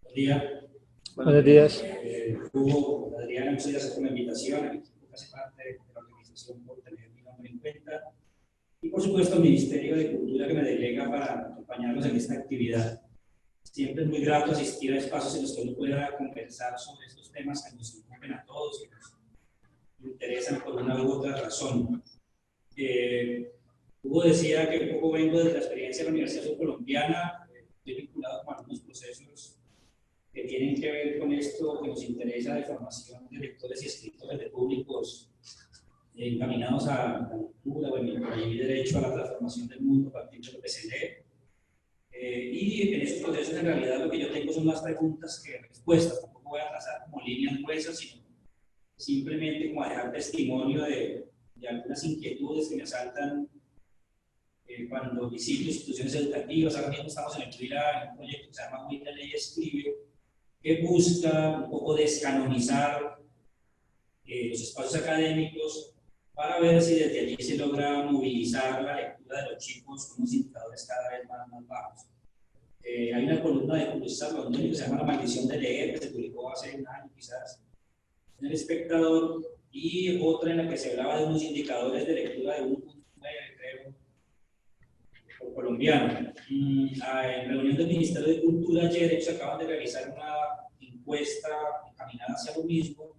Buen día. Buenos días. Hugo, Adriana, muchas gracias por la invitación. El equipo que hace parte de la organización por tener mi nombre en cuenta. Y por supuesto al Ministerio de Cultura que me delega para acompañarnos en esta actividad. Siempre es muy grato asistir a espacios en los que uno pueda conversar sobre estos temas que nos incumben a todos y nos interesan por una u otra razón. Hugo decía que un poco vengo de la experiencia de la Universidad Subcolombiana, estoy vinculado con algunos procesos que tienen que ver con esto que nos interesa de formación de lectores y escritores de públicos encaminados a la lectura o el derecho a la transformación del mundo a partir de lo que se lee. Y en esos procesos en realidad lo que yo tengo son más preguntas que respuestas. Tampoco voy a trazar como líneas gruesas, sino simplemente como a dejar testimonio de algunas inquietudes que me asaltan cuando visito instituciones educativas. Ahora mismo estamos en el Huila, en un proyecto que se llama Huila Ley Escribe, que busca un poco descanonizar los espacios académicos para ver si desde allí se logra movilizar la lectura de los chicos con unos indicadores cada vez más bajos. Hay una columna de Julio César Londoño que se llama La maldición de leer, que se publicó hace un año quizás en El Espectador, y otra en la que se hablaba de unos indicadores de lectura de 1.9, creo, por colombiano. En la reunión del Ministerio de Cultura ayer ellos acaban de realizar una encuesta encaminada hacia lo mismo,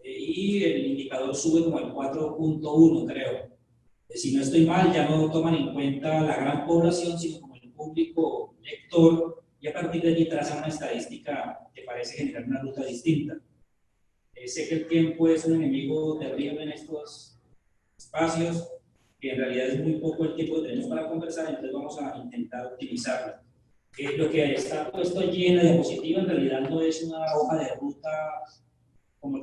y el indicador sube como al 4.1, creo. Si no estoy mal, ya no toman en cuenta la gran población, sino como el público lector, y a partir de allí trazan una estadística que parece generar una ruta distinta. Sé que el tiempo es un enemigo terrible en estos espacios, que en realidad es muy poco el tiempo que tenemos para conversar, entonces vamos a intentar optimizarlo. Lo que está puesto allí en la diapositiva en realidad no es una hoja de ruta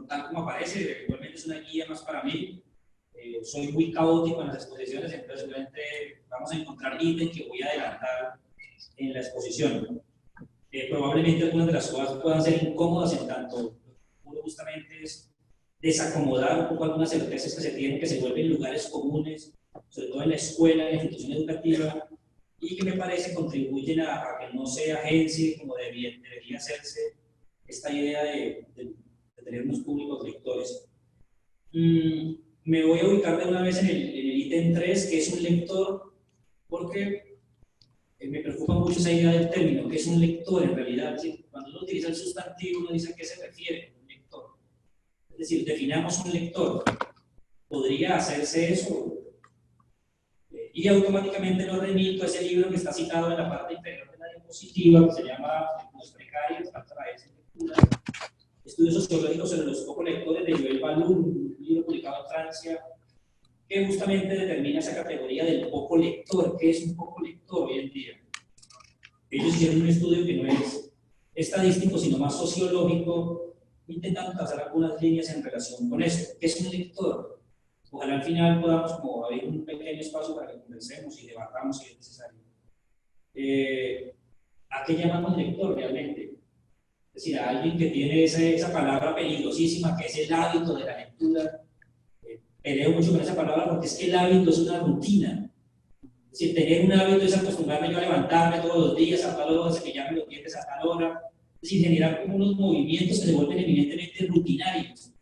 tal como aparece, igualmente es una guía más para mí. Soy muy caótico en las exposiciones, entonces seguramente vamos a encontrar ítems que voy a adelantar en la exposición. Probablemente algunas de las cosas puedan ser incómodas en tanto uno justamente es desacomodar un poco algunas certezas que se tienen, que se vuelven lugares comunes, sobre todo en la escuela, en la institución educativa, y que me parece contribuyen a que no se agencie como debería hacerse esta idea de tener unos públicos lectores. Me voy a ubicar de una vez en el ítem 3, que es un lector, porque me preocupa mucho esa idea del término, que es un lector en realidad. ¿Sí? Cuando uno utiliza el sustantivo, uno dice a qué se refiere un lector. Es decir, definamos un lector. ¿Podría hacerse eso? Y automáticamente lo remito a ese libro que está citado en la parte inferior de la diapositiva, que se llama Los Precarios, Estudios sociológicos sobre los pocos lectores, de Joël Ballou, un libro publicado en Francia, que justamente determina esa categoría del poco lector. ¿Qué es un poco lector hoy en día? Ellos hicieron un estudio que no es estadístico, sino más sociológico, intentando trazar algunas líneas en relación con esto. ¿Qué es un lector? Ojalá al final podamos como abrir un pequeño espacio para que conversemos y debatamos si es necesario. ¿A qué llamamos lector realmente? Es decir, a alguien que tiene esa palabra peligrosísima que es el hábito de la lectura. Peleo mucho con esa palabra porque es que el hábito es una rutina. Es decir, tener un hábito es acostumbrarme yo a levantarme todos los días a tal hora, cepillarme los dientes a tal hora. Es decir, generar como unos movimientos que se vuelven evidentemente rutinarios.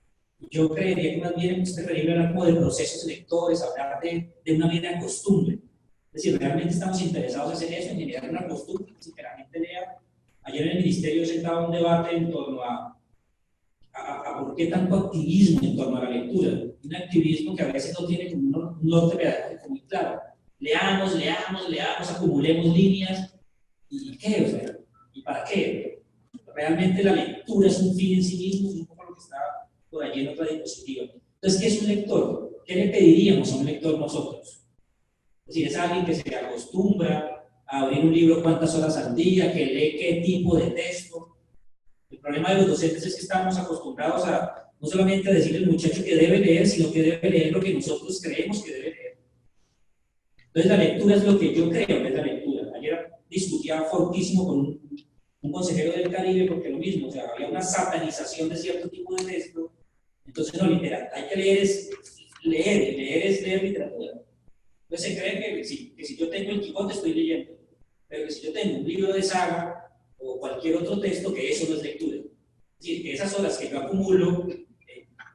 Yo creería que más bien es preferible hablar como de procesos lectores, hablar de una vida de costumbre. Es decir, realmente estamos interesados en eso, en generar una costumbre, que la gente lea. Ayer en el ministerio se estaba un debate en torno a por qué tanto activismo en torno a la lectura. Un activismo que a veces no tiene como un norte pedagógico muy claro. Leamos, acumulemos líneas. ¿Y qué? O sea, ¿y para qué? Realmente la lectura es un fin en sí mismo, es un poco lo que está por allí en otra diapositiva. Entonces, ¿qué es un lector? ¿Qué le pediríamos a un lector nosotros? Es decir, es alguien que se acostumbra a abrir un libro cuántas horas al día, que lee qué tipo de texto. El problema de los docentes es que estamos acostumbrados a no solamente a decirle al muchacho que debe leer, sino que debe leer lo que nosotros creemos que debe leer. Entonces la lectura es lo que yo creo que es la lectura. Ayer discutía fortísimo con un consejero del Caribe porque lo mismo, o sea, había una satanización de cierto tipo de texto. Entonces no, literal, hay que leer es leer literatura. Entonces se cree que si yo tengo el Quijote estoy leyendo, pero que si yo tengo un libro de saga, o cualquier otro texto, que eso no es lectura. Es decir, que esas horas que yo acumulo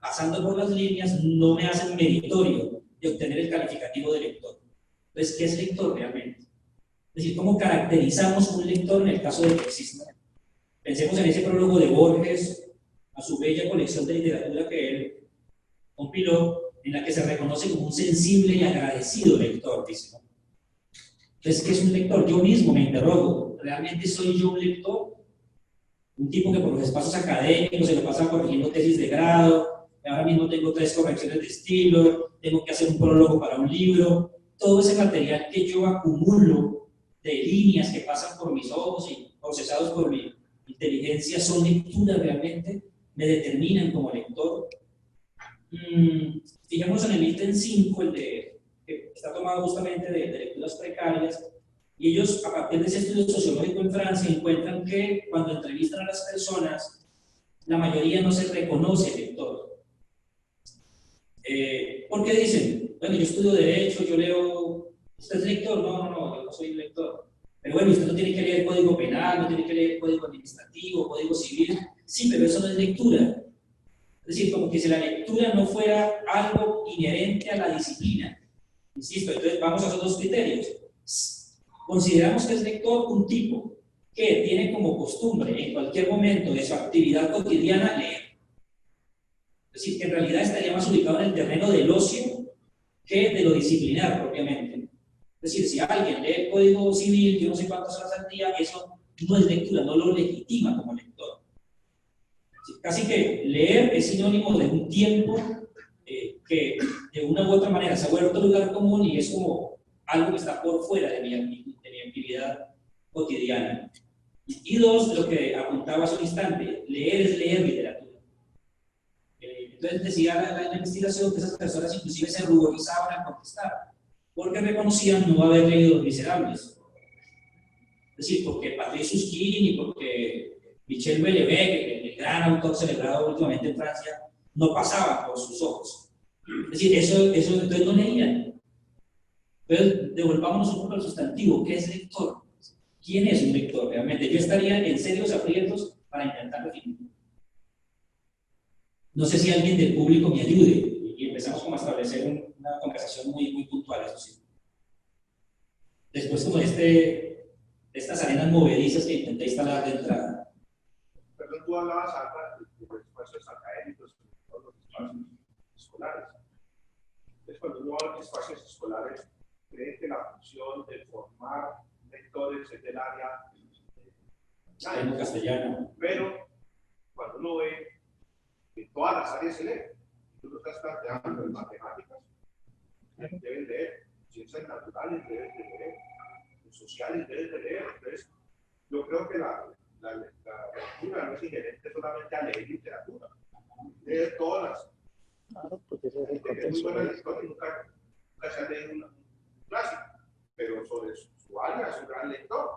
pasando por las líneas no me hacen meritorio de obtener el calificativo de lector. Entonces, ¿qué es lector realmente? Es decir, ¿cómo caracterizamos un lector en el caso de que exista? Pensemos en ese prólogo de Borges a su bella colección de literatura que él compiló, en la que se reconoce como un sensible y agradecido lector, dice, ¿no? Entonces, ¿qué es un lector? Yo mismo me interrogo, ¿realmente soy yo un lector? Un tipo que por los espacios académicos se lo pasa corrigiendo tesis de grado, ahora mismo tengo 3 correcciones de estilo, tengo que hacer un prólogo para un libro, todo ese material que yo acumulo de líneas que pasan por mis ojos y procesados por mi inteligencia, ¿son lecturas realmente? ¿Me determinan como lector? Fijémonos en el ítem 5, el de, que está tomado justamente de lecturas precarias, y ellos, a partir de ese estudio sociológico en Francia, encuentran que cuando entrevistan a las personas, la mayoría no se reconoce lector. ¿Por qué dicen? Bueno, yo estudio Derecho, yo leo. ¿Usted es lector? No, yo no soy lector. Pero bueno, usted no tiene que leer Código Penal, no tiene que leer Código Administrativo, Código Civil. Sí, pero eso no es lectura. Es decir, como que si la lectura no fuera algo inherente a la disciplina. Insisto, entonces vamos a esos 2 criterios. Consideramos que es lector un tipo que tiene como costumbre en cualquier momento de su actividad cotidiana leer. Es decir, que en realidad estaría más ubicado en el terreno del ocio que de lo disciplinar propiamente. Es decir, si alguien lee el Código Civil, yo no sé cuántas horas al día, eso no es lectura, no lo legitima como lector. Casi que leer es sinónimo de un tiempo que de una u otra manera se ha vuelto lugar común y es como algo que está por fuera de mi actividad cotidiana. Y 2, lo que apuntaba hace un instante, leer es leer literatura. Entonces decía la investigación que esas personas inclusive se ruborizaban al contestar, porque reconocían no haber leído Los Miserables. Es decir, porque Patrice Susskind y porque Michel Houellebecq, el gran autor celebrado últimamente en Francia, no pasaba por sus ojos. Es decir, eso entonces no leían. Entonces, devolvámonos un poco al sustantivo. ¿Qué es lector? ¿Quién es un lector realmente? Yo estaría en serios aprietos para intentar definirlo. No sé si alguien del público me ayude y empezamos como a establecer una conversación muy puntual, eso sí. Después como estas arenas movedizas que intenté instalar de entrada. Perdón, tú hablabas de los espacios académicos, de los espacios escolares. Entonces, cuando uno habla de espacios escolares, cree que la función de formar lectores es del área castellano. Pero cuando uno ve que todas las áreas se leen, tú lo estás planteando en matemáticas, deben leer, ciencias naturales deben de leer, sociales deben de leer. Entonces, yo creo que la lectura no es inherente solamente a leer literatura, leer todas las. Claro, porque eso es el es muy buena lectora y nunca se ha leído un clásico, pero sobre su área es un gran lector.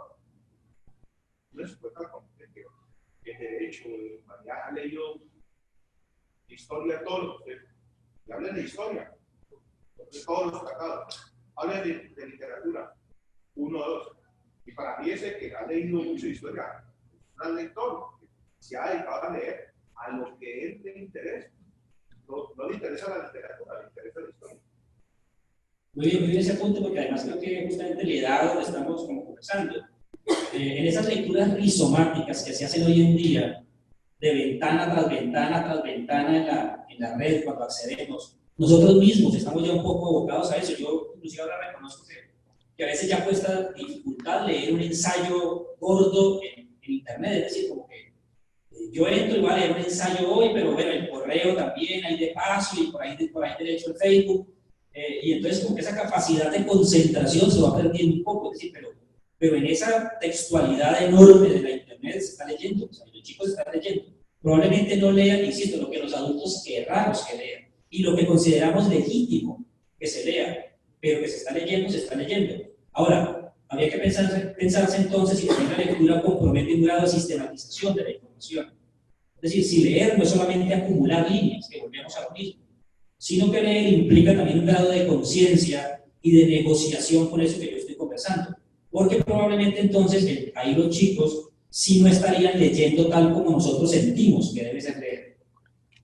No se puede que de derecho, de humanidad, ha leído historia, todos y hablen de historia, de todos los tratados, hablen de literatura, 1 o 2. Y para mí ese que ha leído mucho historia, es un gran lector, se ha dedicado a leer a lo que a él le interesa. No le interesa la literatura, le interesa la historia. Muy bien ese punto, porque además creo que justamente la edad donde estamos como conversando. En esas lecturas rizomáticas que se hacen hoy en día, de ventana tras ventana tras ventana en la red cuando accedemos, nosotros mismos estamos ya un poco abocados a eso. Yo inclusive ahora reconozco que a veces ya cuesta dificultad leer un ensayo gordo en internet, es decir, como que yo entro y voy a leer un ensayo hoy, pero bueno, el correo también, ahí de paso, y por ahí derecho el Facebook, y entonces como que esa capacidad de concentración se va perdiendo un poco, es decir, pero en esa textualidad enorme de la internet se está leyendo, o sea, los chicos están leyendo. Probablemente no lean, insisto, lo que los adultos querramos que lean, y lo que consideramos legítimo que se lea, pero que se está leyendo. Ahora, habría que pensarse entonces si también la lectura compromete un grado de sistematización de la información. Es decir, si leer no es solamente acumular líneas, que volvemos a lo mismo, sino que leer implica también un grado de conciencia y de negociación con eso que yo estoy conversando. Porque probablemente entonces ahí los chicos si no estarían leyendo tal como nosotros sentimos que debe ser leer.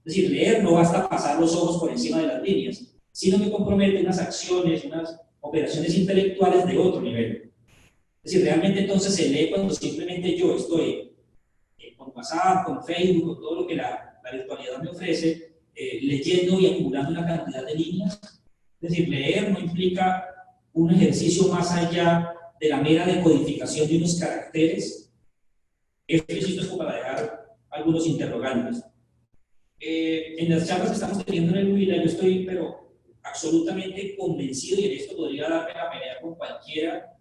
Es decir, leer no basta pasar los ojos por encima de las líneas, sino que compromete unas acciones, unas operaciones intelectuales de otro nivel. Es decir, realmente entonces se lee cuando simplemente yo estoy con WhatsApp, con Facebook, con todo lo que la virtualidad me ofrece, leyendo y acumulando una cantidad de líneas. Es decir, leer no implica un ejercicio más allá de la mera decodificación de unos caracteres. Esto es como para dejar algunos interrogantes. En las charlas que estamos teniendo en el UILA, yo estoy pero absolutamente convencido, y en esto podría darme la pelea con cualquiera,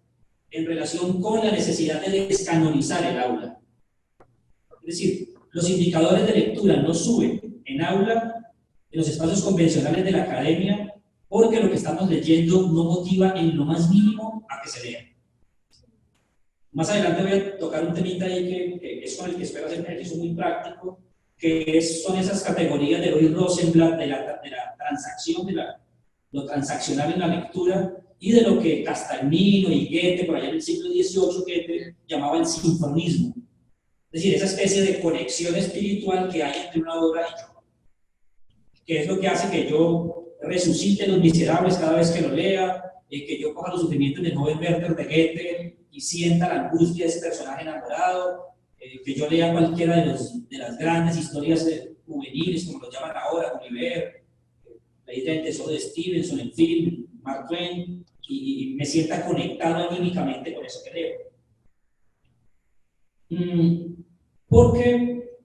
en relación con la necesidad de descanonizar el aula. Es decir, los indicadores de lectura no suben en aula, en los espacios convencionales de la academia, porque lo que estamos leyendo no motiva en lo más mínimo a que se lea. Más adelante voy a tocar un temita ahí que es con el que espero hacer un ejercicio muy práctico, que son esas categorías de Roy Rosenblatt, de la transacción, lo transaccional en la lectura, y de lo que Castagnino y Goethe, por allá en el siglo XVIII, Goethe llamaba el sinfonismo. Es decir, esa especie de conexión espiritual que hay entre una obra y yo, que es lo que hace que yo resucite Los Miserables cada vez que lo lea, que yo coja los sufrimientos del joven Werther de Goethe y sienta la angustia de ese personaje enamorado, que yo lea cualquiera de las grandes historias juveniles, como lo llaman ahora, Gulliver, la isla del tesoro de Stevenson, en fin, Mark Twain, y me sienta conectado anímicamente con eso que leo. Porque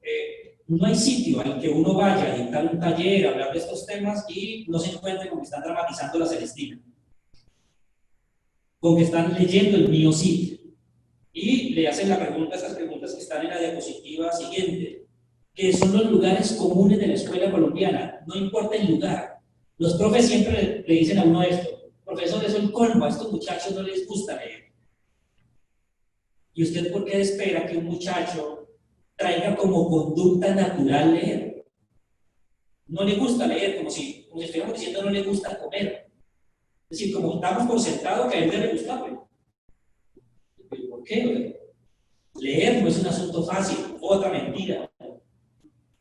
no hay sitio al que uno vaya a dictar un taller, a hablar de estos temas y no se encuentre con que están dramatizando la Celestina, con que están leyendo el mío Cid, y le hacen la pregunta, esas preguntas que están en la diapositiva siguiente, que son los lugares comunes de la escuela colombiana, no importa el lugar. Los profes siempre le dicen a uno esto: profesor, eso es el colmo, a estos muchachos no les gusta leer. ¿Y usted por qué espera que un muchacho traiga como conducta natural leer? No le gusta leer, como si estuviéramos diciendo no le gusta comer. Es decir, como estamos por sentado que a él le gusta, ¿pero por qué? Leer no es un asunto fácil, otra mentira.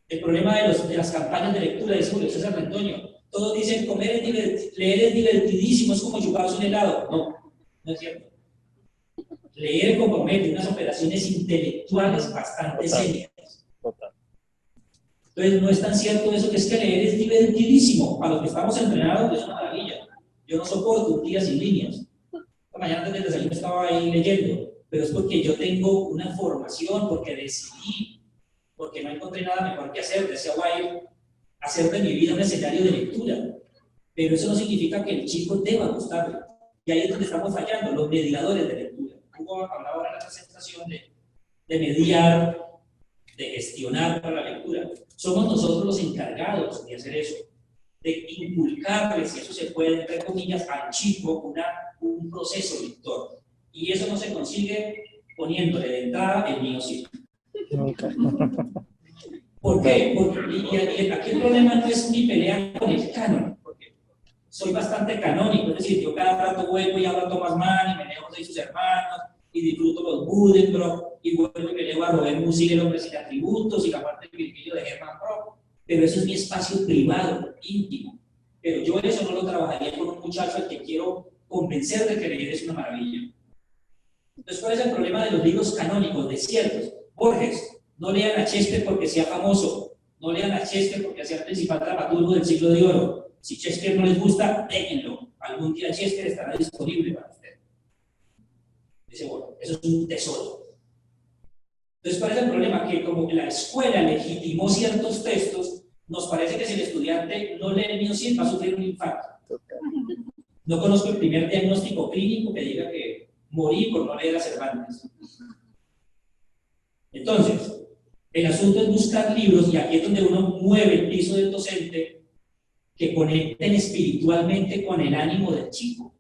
El problema de las campañas de lectura, dice Julio César Rendoño, todos dicen leer es divertidísimo, es como chuparse un helado. No, no es cierto. Leer compromete unas operaciones intelectuales bastante serias. Entonces no es tan cierto eso, que es que leer es divertidísimo. Para los que estamos entrenados es una maravilla. Yo no soporto un día sin líneas. Esta mañana antes del desayuno estaba ahí leyendo, pero es porque yo tengo una formación, porque decidí, porque no encontré nada mejor que hacer, decía Wilde, hacer de mi vida un escenario de lectura. Pero eso no significa que el chico deba gustarle. Y ahí es donde estamos fallando, los mediadores de lectura. Hugo hablaba ahora en la presentación de mediar, de gestionar para la lectura. Somos nosotros los encargados de hacer eso, de inculcarle, si eso se puede, entre comillas, al chico un proceso lector. Y eso no se consigue poniéndole de entrada el mío sí. ¿Por qué? Porque aquí el problema no es mi pelea con el canon, porque soy bastante canónico, es decir, yo cada rato vuelvo y hablo a Thomas Mann y me leo de sus hermanos y disfruto los Buddenbrook y vuelvo y me leo a Robert Musil, El hombre sin atributos, y la parte de Virgilio de Hermann Brock, pero eso es mi espacio privado, íntimo. Pero yo eso no lo trabajaría con un muchacho al que quiero convencer de que leer es una maravilla. Entonces, ¿cuál es el problema de los libros canónicos, desiertos? Borges, no lean a Shakespeare porque sea famoso, no lean a Shakespeare porque sea el principal dramaturgo del siglo de oro. Si Shakespeare no les gusta, déjenlo. Algún día Shakespeare estará disponible para usted. Dice, bueno, eso es un tesoro. Entonces, ¿cuál es el problema? Que como la escuela legitimó ciertos textos, nos parece que si el estudiante no lee el mío sí va a sufrir un infarto. No conozco el primer diagnóstico clínico que diga que morí por no leer a Cervantes. Entonces, el asunto es buscar libros, y aquí es donde uno mueve el piso del docente, que conecten espiritualmente con el ánimo del chico.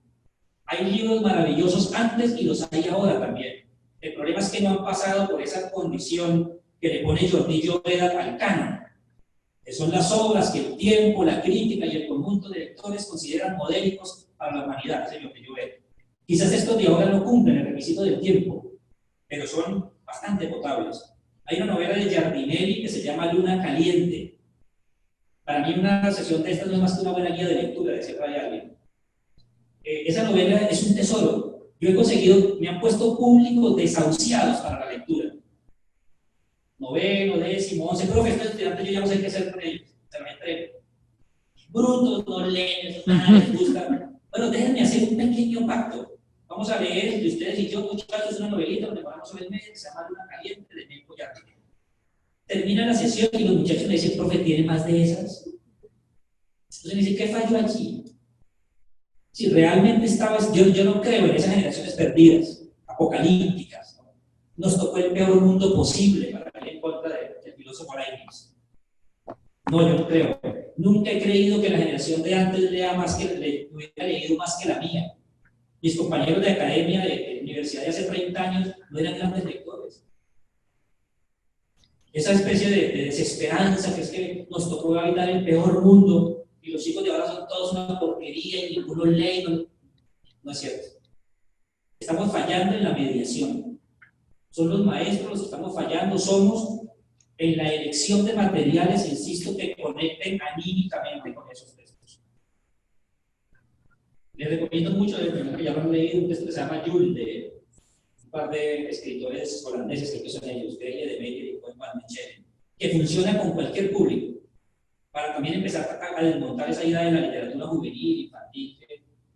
Hay libros maravillosos antes y los hay ahora también. El problema es que no han pasado por esa condición que le pone Jordi Llobregat al canon, que son las obras que el tiempo, la crítica y el conjunto de lectores consideran modélicos para la humanidad, es lo que yo veo. Quizás estos de ahora no cumplen el requisito del tiempo, pero son bastante potables. Hay una novela de Giardinelli que se llama Luna Caliente. Para mí una sesión de estas no es más que una buena guía de lectura, decía por ahí alguien. Esa novela es un tesoro. Yo he conseguido, me han puesto públicos desahuciados para la lectura. Noveno, décimo, 11, profe, estos estudiantes yo ya no sé qué hacer con ellos. Se me entrego. Brutos, no leen, nada les gusta. Bueno, déjenme hacer un pequeño pacto. Vamos a leer entre ustedes y yo, muchachos, una novelita donde vamos sobre el mes que se llama Luna Caliente de Nico Giardinelli. Termina la sesión y los muchachos me dicen, profe, ¿tiene más de esas? Entonces me dicen, ¿qué falló allí? Si realmente yo no creo en esas generaciones perdidas, apocalípticas, ¿no? Nos tocó el peor mundo posible para ir en contra del filósofo Leibniz. No, yo no creo. Nunca he creído que la generación de antes hubiera leído más que la mía. Mis compañeros de academia, de universidad de hace 30 años, no eran grandes lectores. Esa especie de desesperanza que es que nos tocó habitar el peor mundo y los chicos de ahora son todos una porquería y ninguno lee, no es cierto. Estamos fallando en la mediación. Son los maestros los que estamos fallando, somos en la elección de materiales, insisto, que conecten anímicamente con esos textos. Les recomiendo mucho, que ya lo han leído, un texto que se llama Jules, de un par de escritores holandeses, creo que son ellos, Greje de Meyer y Juan Van Mechelen, que funciona con cualquier público, para también empezar a desmontar esa idea de la literatura juvenil, infantil,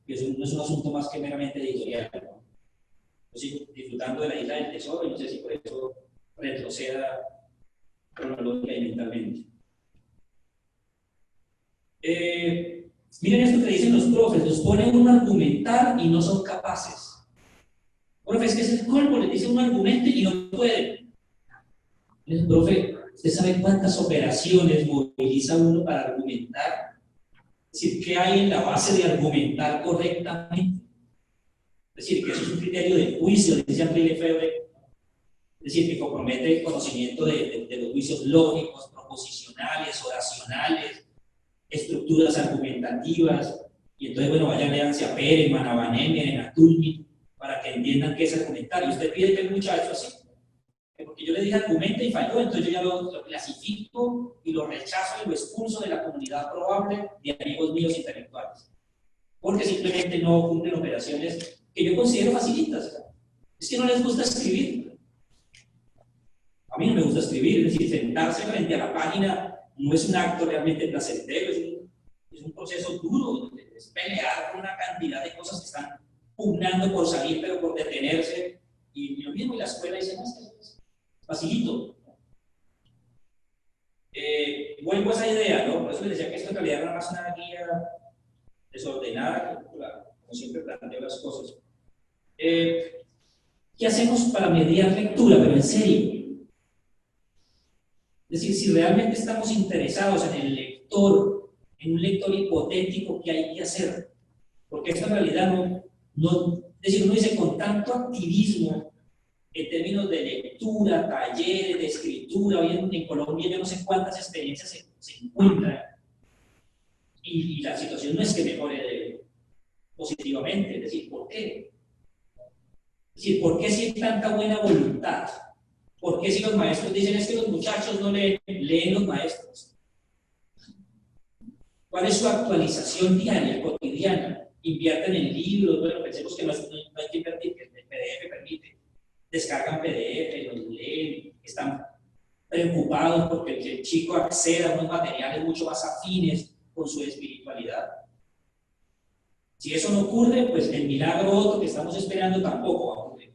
que eso no es un asunto más que meramente editorial, ¿no? Yo sigo disfrutando de la Isla del Tesoro y no sé si por eso retroceda cronológica y mentalmente. Miren esto que dicen los profes, los ponen uno a argumentar y no son capaces. Profe, es que es el colmo, les dicen un argumento y no pueden. El profe, ¿usted sabe cuántas operaciones moviliza uno para argumentar? Es decir, ¿qué hay en la base de argumentar correctamente? Es decir, que eso es un criterio de juicio, dice Henri Lefebvre. Es decir, que compromete el conocimiento de los juicios lógicos, proposicionales, oracionales, estructuras argumentativas. Y entonces, bueno, vayan, léanse a Perelman, a Van Emeren, a Tulmin, para que entiendan qué es argumentar. Y usted pide que el muchacho así. Porque yo le dije argumenta y falló, entonces yo ya lo clasifico y lo rechazo y lo expulso de la comunidad probable de amigos míos intelectuales. Porque simplemente no cumplen operaciones que yo considero facilitas. Es que no les gusta escribir. A mí no me gusta escribir, es decir, sentarse frente a la página no es un acto realmente placentero, es un proceso duro, es pelear con una cantidad de cosas que están pugnando por salir, pero por detenerse. Y lo mismo en la escuela dicen, es facilito. Vuelvo a esa idea, ¿no? Por eso les decía que esto en realidad era más una guía desordenada, como siempre planteo las cosas. ¿Qué hacemos para mediar lectura? Pero en serio. Es decir, si realmente estamos interesados en el lector, en un lector hipotético, ¿qué hay que hacer? Porque esto en realidad es decir, uno dice con tanto activismo en términos de lectura, talleres, de escritura, hoy en Colombia yo no sé cuántas experiencias se encuentran y la situación no es que mejore positivamente, es decir, ¿por qué? Es decir, ¿por qué si hay tanta buena voluntad? ¿Por qué si los maestros dicen es que los muchachos no leen los maestros? ¿Cuál es su actualización diaria, cotidiana? ¿Invierten en libros? Bueno, pensemos que no hay que invertir, que el PDF permite. Descargan PDF, los leen, están preocupados porque el chico acceda a unos materiales mucho más afines con su espiritualidad. Si eso no ocurre, pues el milagro otro que estamos esperando tampoco va a ocurrir.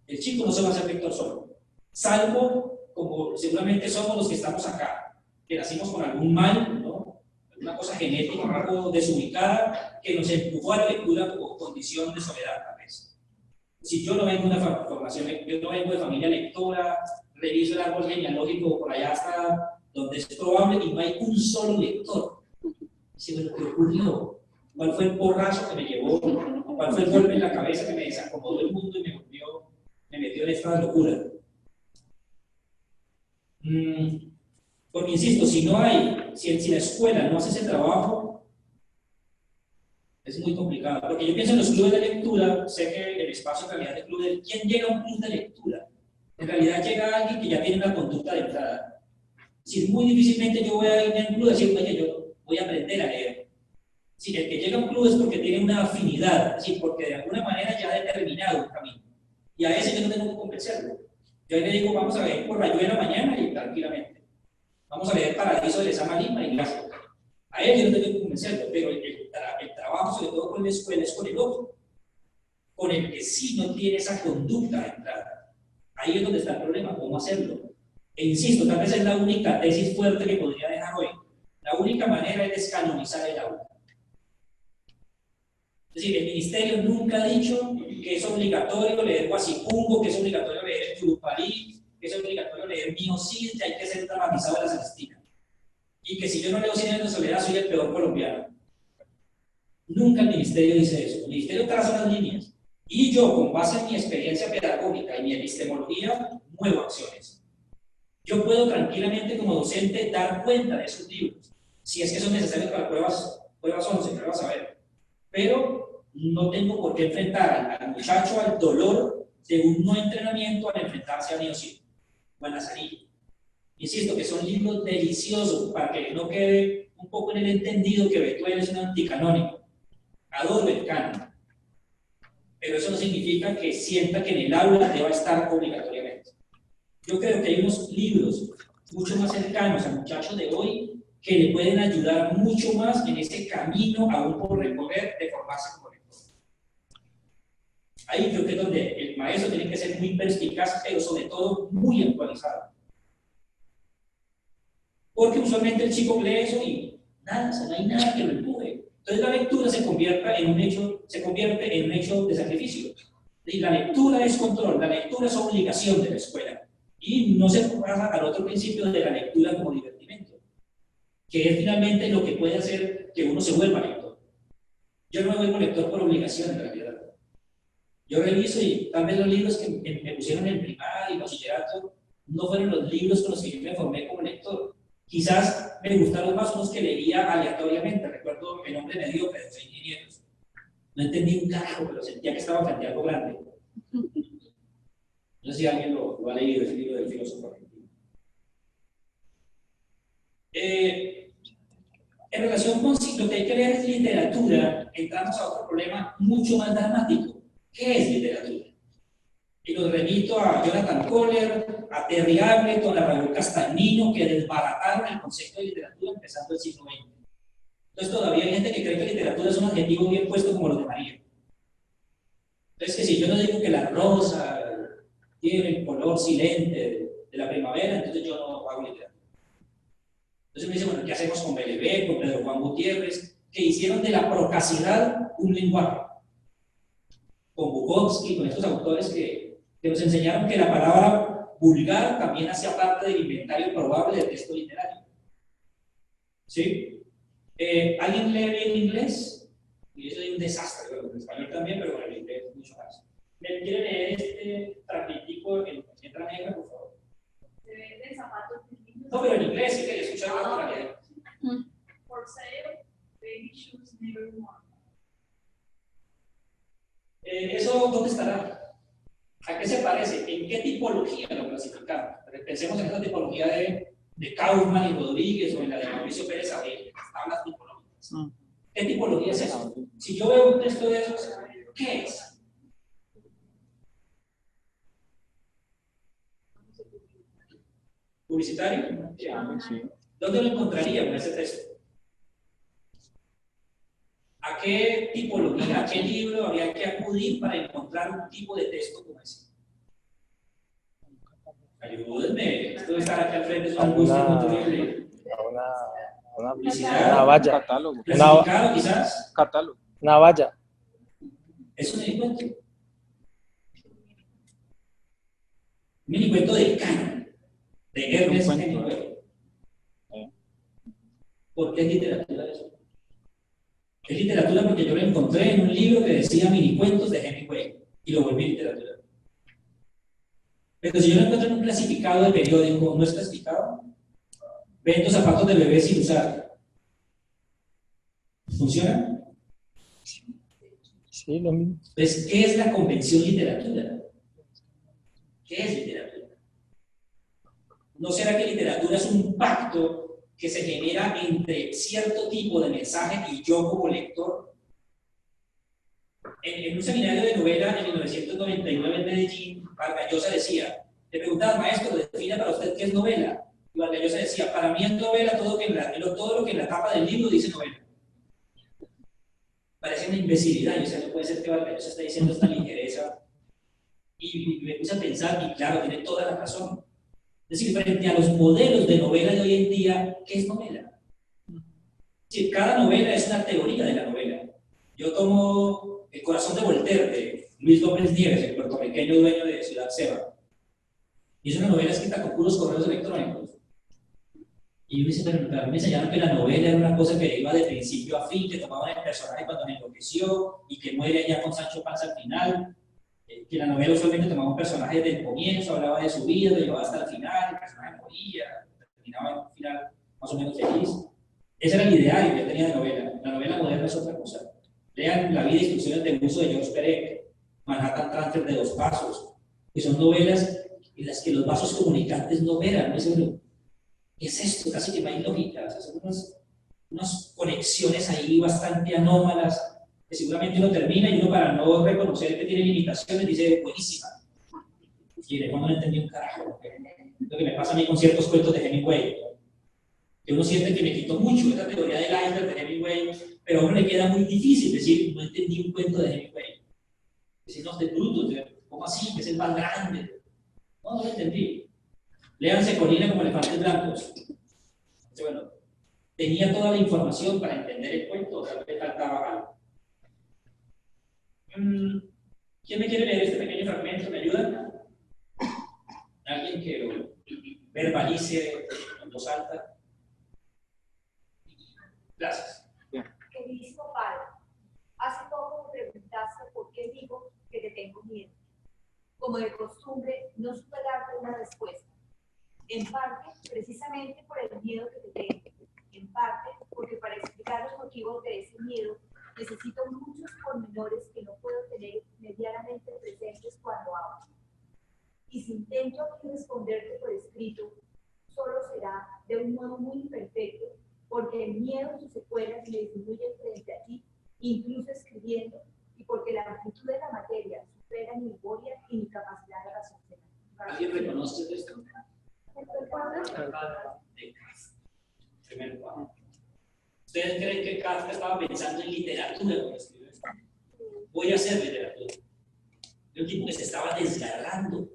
El chico no se va a hacer lector solo, salvo como seguramente somos los que estamos acá, que nacimos con algún mal, ¿no? Alguna cosa genética un poco desubicada que nos empujó a la lectura como condición de soledad, tal vez. Si yo no vengo de una formación, yo no vengo de familia lectora, reviso el árbol genealógico por allá hasta donde es probable y no hay un solo lector. Dice, bueno, ¿qué ocurrió? ¿Cuál fue el porrazo que me llevó? ¿Cuál fue el golpe en la cabeza que me desacomodó el mundo y me metió en esta locura? Porque insisto, si la escuela no hace ese trabajo, es muy complicado. Porque yo pienso en los clubes de lectura, sé que el espacio en realidad de clubes, ¿quién llega a un club de lectura? En realidad llega alguien que ya tiene una conducta de entrada. Si es muy difícilmente yo voy a irme a un club y decir, oye, yo voy a aprender a leer. Si el que llega a un club es porque tiene una afinidad, es decir, porque de alguna manera ya ha determinado un camino. Y a ese yo no tengo que convencerlo. Yo ahí le digo, vamos a leer por Rayuela mañana y tranquilamente. Vamos a leer Paradiso de Lezama Lima y gracias. A él yo no tengo que convencerlo, pero el trabajo, sobre todo con la escuela, es con el otro. Con el que sí no tiene esa conducta de entrada. Ahí es donde está el problema, cómo hacerlo. E insisto, tal vez es la única tesis fuerte que podría dejar hoy. La única manera es descanonizar el aula. Es decir, el ministerio nunca ha dicho que es obligatorio leer Guasipungo, que es obligatorio leer Yurupalí, que es obligatorio leer Mío Cid, que hay que ser dramatizado de la Celestina. Y que si yo no leo Cien años de soledad soy el peor colombiano. Nunca el ministerio dice eso. El ministerio traza las líneas. Y yo, con base en mi experiencia pedagógica y mi epistemología, muevo acciones. Yo puedo tranquilamente como docente dar cuenta de esos libros, si es que son necesarios para pruebas 11, pruebas a ver. Pero no tengo por qué enfrentar al muchacho al dolor de un no entrenamiento al enfrentarse a Mío Cid o a Nazarillo. Insisto que son libros deliciosos para que no quede un poco en el entendido que Betuel es un anticanónico. Adoro el canon. Pero eso no significa que sienta que en el aula deba estar obligatoriamente. Yo creo que hay unos libros mucho más cercanos al muchacho de hoy que le pueden ayudar mucho más en ese camino aún por recorrer de formarse como lector. Ahí creo que es donde el maestro tiene que ser muy perspicaz, pero sobre todo muy actualizado. Porque usualmente el chico lee eso y nada, o sea, no hay nada que lo empuje. Entonces la lectura se convierte en un hecho de sacrificio. Y la lectura es control, la lectura es obligación de la escuela. Y no se pasa al otro principio de la lectura como divertimento, que es finalmente lo que puede hacer que uno se vuelva lector. Yo no me vuelvo lector por obligación en realidad. Yo reviso y tal vez los libros que me pusieron en primaria y bachillerato no fueron los libros con los que yo me formé como lector. Quizás me gustaron más unos que leía aleatoriamente. Recuerdo El hombre mediocre de José Nietos. No entendí un carajo, pero sentía que estaba frente a algo grande. No sé si alguien lo ha leído, ese libro del filósofo argentino. En relación con si lo que hay que leer es literatura, entramos a otro problema mucho más dramático. ¿Qué es literatura? Y los remito a Jonathan Kohler, a Terry Appleton, a Raúl Castagnino, que desbarataron el concepto de literatura empezando el siglo XX. Entonces todavía hay gente que cree que literatura es un adjetivo bien puesto como los de María. Entonces que si yo no digo que la rosa tiene el color silente de la primavera, entonces yo no hago literatura. Entonces me dicen, bueno, ¿qué hacemos con Belebé, con Pedro Juan Gutiérrez, que hicieron de la procacidad un lenguaje? Con Bukowski, con estos autores que nos enseñaron que la palabra vulgar también hacía parte del inventario probable del texto literario. ¿Sí? ¿Alguien lee bien inglés? Y eso es un desastre, en español también, pero en el inglés es mucho más. ¿Me quiere leer este trapitico en letra negra, por favor? Se venden zapatos distintos. No, pero en inglés, sí que escuchar la tonalidad. For sale, baby shoes never worn. ¿Eso dónde estará? ¿A qué se parece? ¿En qué tipología lo clasificamos? Pensemos en esta tipología de Kaufman y Rodríguez o en la de Mauricio Pérez Abril, las tablas tipológicas. ¿Qué tipología es eso? Si yo veo un texto de esos, ¿qué es? ¿Publicitario? Sí. ¿Dónde lo encontraríamos ese texto? ¿A qué tipología, a qué libro habría que acudir para encontrar un tipo de texto como ese? Ayúdenme, esto de estar aquí al frente es una angustia muy terrible. Una Publicidad, valla. Catálogo. clasificado quizás, Catálogo. Una valla. es un minicuento. Un minicuento del canon, de Ernest Hemingway. ¿Por qué es literatura eso? Es literatura porque yo lo encontré en un libro que decía minicuentos de Hemingway y lo volví literatura. Pero si yo lo encuentro en un clasificado de periódico, ¿no es clasificado? Vendo zapatos de bebé sin usar. ¿Funciona? Sí, lo mismo. Entonces, ¿qué es la convención literatura? ¿Qué es literatura? ¿No será que literatura es un pacto que se genera entre cierto tipo de mensaje y yo como lector? En un seminario de novela en 1999 en Medellín, Vargas Llosa decía, le preguntaba, maestro, defina para usted qué es novela. Y Vargas Llosa decía, para mí es novela todo lo que en la tapa del libro dice novela. Parece una imbecilidad, o sea, no puede ser que Vargas Llosa esté diciendo esta ligereza. Y me puse a pensar, y claro, tiene toda la razón. Es decir, frente a los modelos de novela de hoy en día, ¿qué es novela? Es decir, cada novela es una teoría de la novela. Yo tomo El corazón de Voltaire, de Luis López Nieves, el puertorriqueño dueño de Ciudad Seba. Y es una novela escrita con puros correos electrónicos. Y yo me dice, pero a mí me enseñaron que la novela era una cosa que iba de principio a fin, que tomaban el personaje cuando me enloqueció y que muere ya con Sancho Panza al final. Que la novela usualmente tomaba un personaje desde el comienzo, hablaba de su vida, lo llevaba hasta el final, el personaje moría, terminaba en un final más o menos feliz. Ese era el ideal que yo tenía de novela. La novela moderna es otra cosa. Lean La vida e instrucciones de uso de George Perec, Manhattan Transfer de 2 pasos, que son novelas en las que los vasos comunicantes no veran, ¿no? ¿Qué es esto? Casi que no hay lógica. O sea, son unas conexiones ahí bastante anómalas que seguramente uno termina y uno, para no reconocer que tiene limitaciones, dice buenísima. Y de cuando no entendí un carajo. Lo que me pasa a mí con ciertos cuentos de Hemingway, que uno siente que me quitó mucho esta teoría del iceberg de Hemingway, pero a uno le queda muy difícil decir, no entendí un cuento de Hemingway. Decir, no, de bruto, ¿cómo así? Que es el más grande. No, no lo entendí. Léanse Colina como elefantes blancos. Entonces, bueno, tenía toda la información para entender el cuento, o tal vez faltaba algo. ¿Quién me quiere leer este pequeño fragmento? ¿Me ayuda? ¿Alguien que lo verbalice en voz alta? Gracias. Queridísimo padre, hace poco me preguntaste por qué digo que te tengo miedo. Como de costumbre, no supe darte una respuesta. En parte, precisamente por el miedo que te tengo. En parte, porque para explicar los motivos de ese miedo, necesito muchos pormenores que no puedo tener medianamente presentes cuando hablo. Y si intento aquí responderte por escrito, solo será de un modo muy imperfecto, porque el miedo y sus secuelas me disminuyen frente a ti, incluso escribiendo, y porque la amplitud de la materia supera mi memoria y mi capacidad de razonar. ¿Alguien reconoce esto? ¿Ustedes creen que Kafka estaba pensando en literatura cuando escribió esto? Voy a hacer literatura. De un tipo que se estaba desgarrando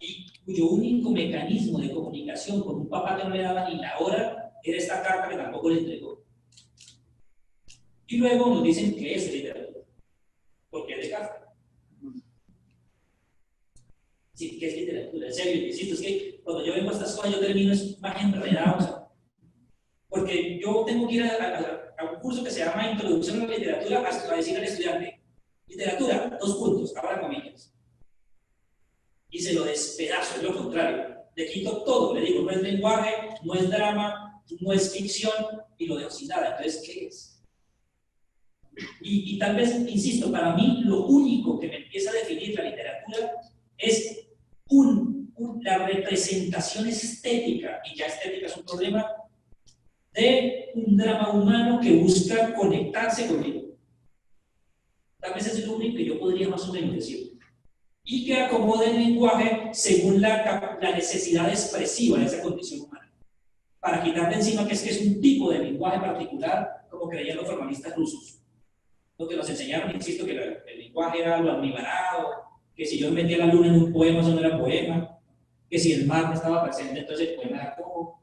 y cuyo único mecanismo de comunicación con un papá que no le daba ni la hora era esta carta que tampoco le entregó. Y luego nos dicen que es literatura, porque es de Kafka. Sí, ¿qué es literatura? En serio, insisto, es que cuando yo vengo a estas cosas yo termino más enredado, o sea, porque yo tengo que ir a un curso que se llama Introducción a la Literatura a decir al estudiante, literatura, 2 puntos, abra comillas. Y se lo despedazo, es lo contrario. Le quito todo, le digo, no es lenguaje, no es drama, no es ficción, y lo dejo sin nada. Entonces, ¿qué es? Y tal vez, insisto, para mí lo único que me empieza a definir la literatura es la representación estética, y ya estética es un problema, de un drama humano que busca conectarse conmigo. Tal vez es lo único que yo podría más o menos decir. Y que acomode el lenguaje según la necesidad expresiva de esa condición humana. Para quitar de encima que es un tipo de lenguaje particular, como creían los formalistas rusos. Lo que nos enseñaron, insisto, que el lenguaje era lo almibarado, que si yo metía la luna en un poema, eso no era poema, que si el mar no estaba presente, entonces el poema era como.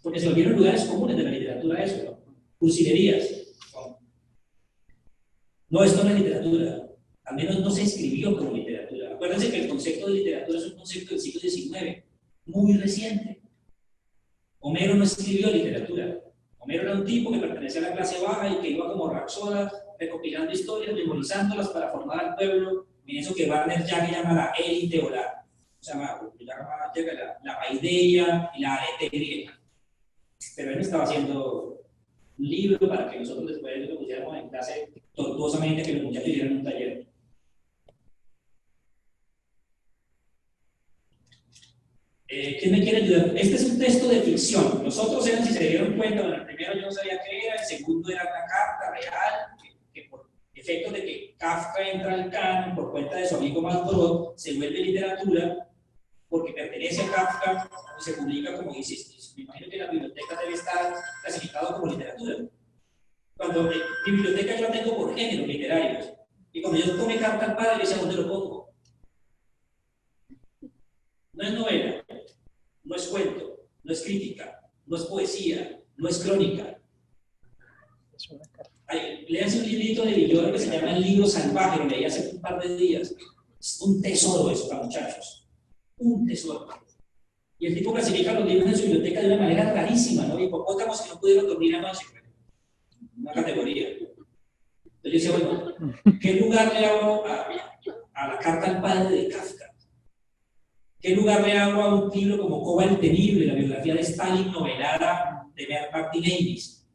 Porque se volvieron lugares comunes de la literatura eso, ¿no? Cursilerías. No, esto no es literatura. Al menos no se escribió como literatura. Acuérdense que el concepto de literatura es un concepto del siglo XIX, muy reciente. Homero no escribió literatura. Homero era un tipo que pertenecía a la clase baja y que iba como Rapsoda, recopilando historias, memorizándolas para formar al pueblo, en eso que Warner Jagger llama la élite o la paideia y la arete griega. Pero él estaba haciendo un libro para que nosotros después lo pusiéramos en clase tortuosamente, que los muchachos hicieran un taller. ¿Quién me quiere ayudar? Este es un texto de ficción. Los otros eran, si se dieron cuenta, bueno, el primero yo no sabía qué era, el segundo era una carta real, que por efectos de que Kafka entra al canon por cuenta de su amigo Malbrot, se vuelve literatura, porque pertenece a Kafka y se publica como dice. Me imagino que la biblioteca debe estar clasificado como literatura. Cuando mi biblioteca yo la tengo por géneros literarios, y cuando yo tomé carta al padre, decía, ¿dónde lo pongo? No es novela, no es cuento, no es crítica, no es poesía, no es crónica. Léanse un librito de Villoro que se llama El libro salvaje, lo leí hace un par de días. Es un tesoro eso para muchachos. Un tesoro. Y el tipo clasifica los libros en su biblioteca de una manera rarísima, ¿no? Hipopótamos que no pudieron dormir anoche. Una categoría. Entonces yo decía, bueno, ¿qué lugar le hago a la carta al padre de Kafka? ¿Qué lugar le hago a un libro como Koba el Temible, la biografía de Stalin novelada de Martin Amis?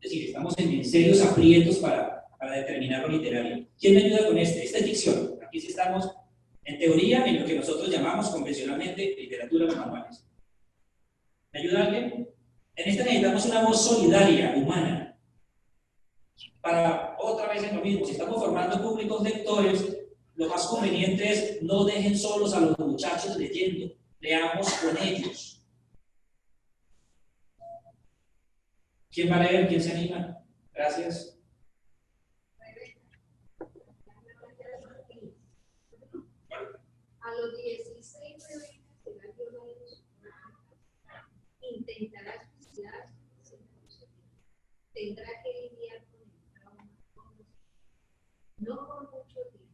Es decir, estamos en serios aprietos para determinar lo literario. ¿Quién me ayuda con este? Esta es ficción. Aquí sí estamos, en teoría, en lo que nosotros llamamos convencionalmente literatura de manuales. ¿Me ayuda alguien? En esta necesitamos una voz solidaria, humana. Para, otra vez en lo mismo, si estamos formando públicos lectores, lo más conveniente es no dejen solos a los muchachos leyendo, leamos con ellos. ¿Quién va a leer? ¿Quién se anima? Gracias. A los 16 Rebeca será violada de su madre. Intentará suicidarse sin conseguir. Tendrá que lidiar con el trauma. No por mucho tiempo.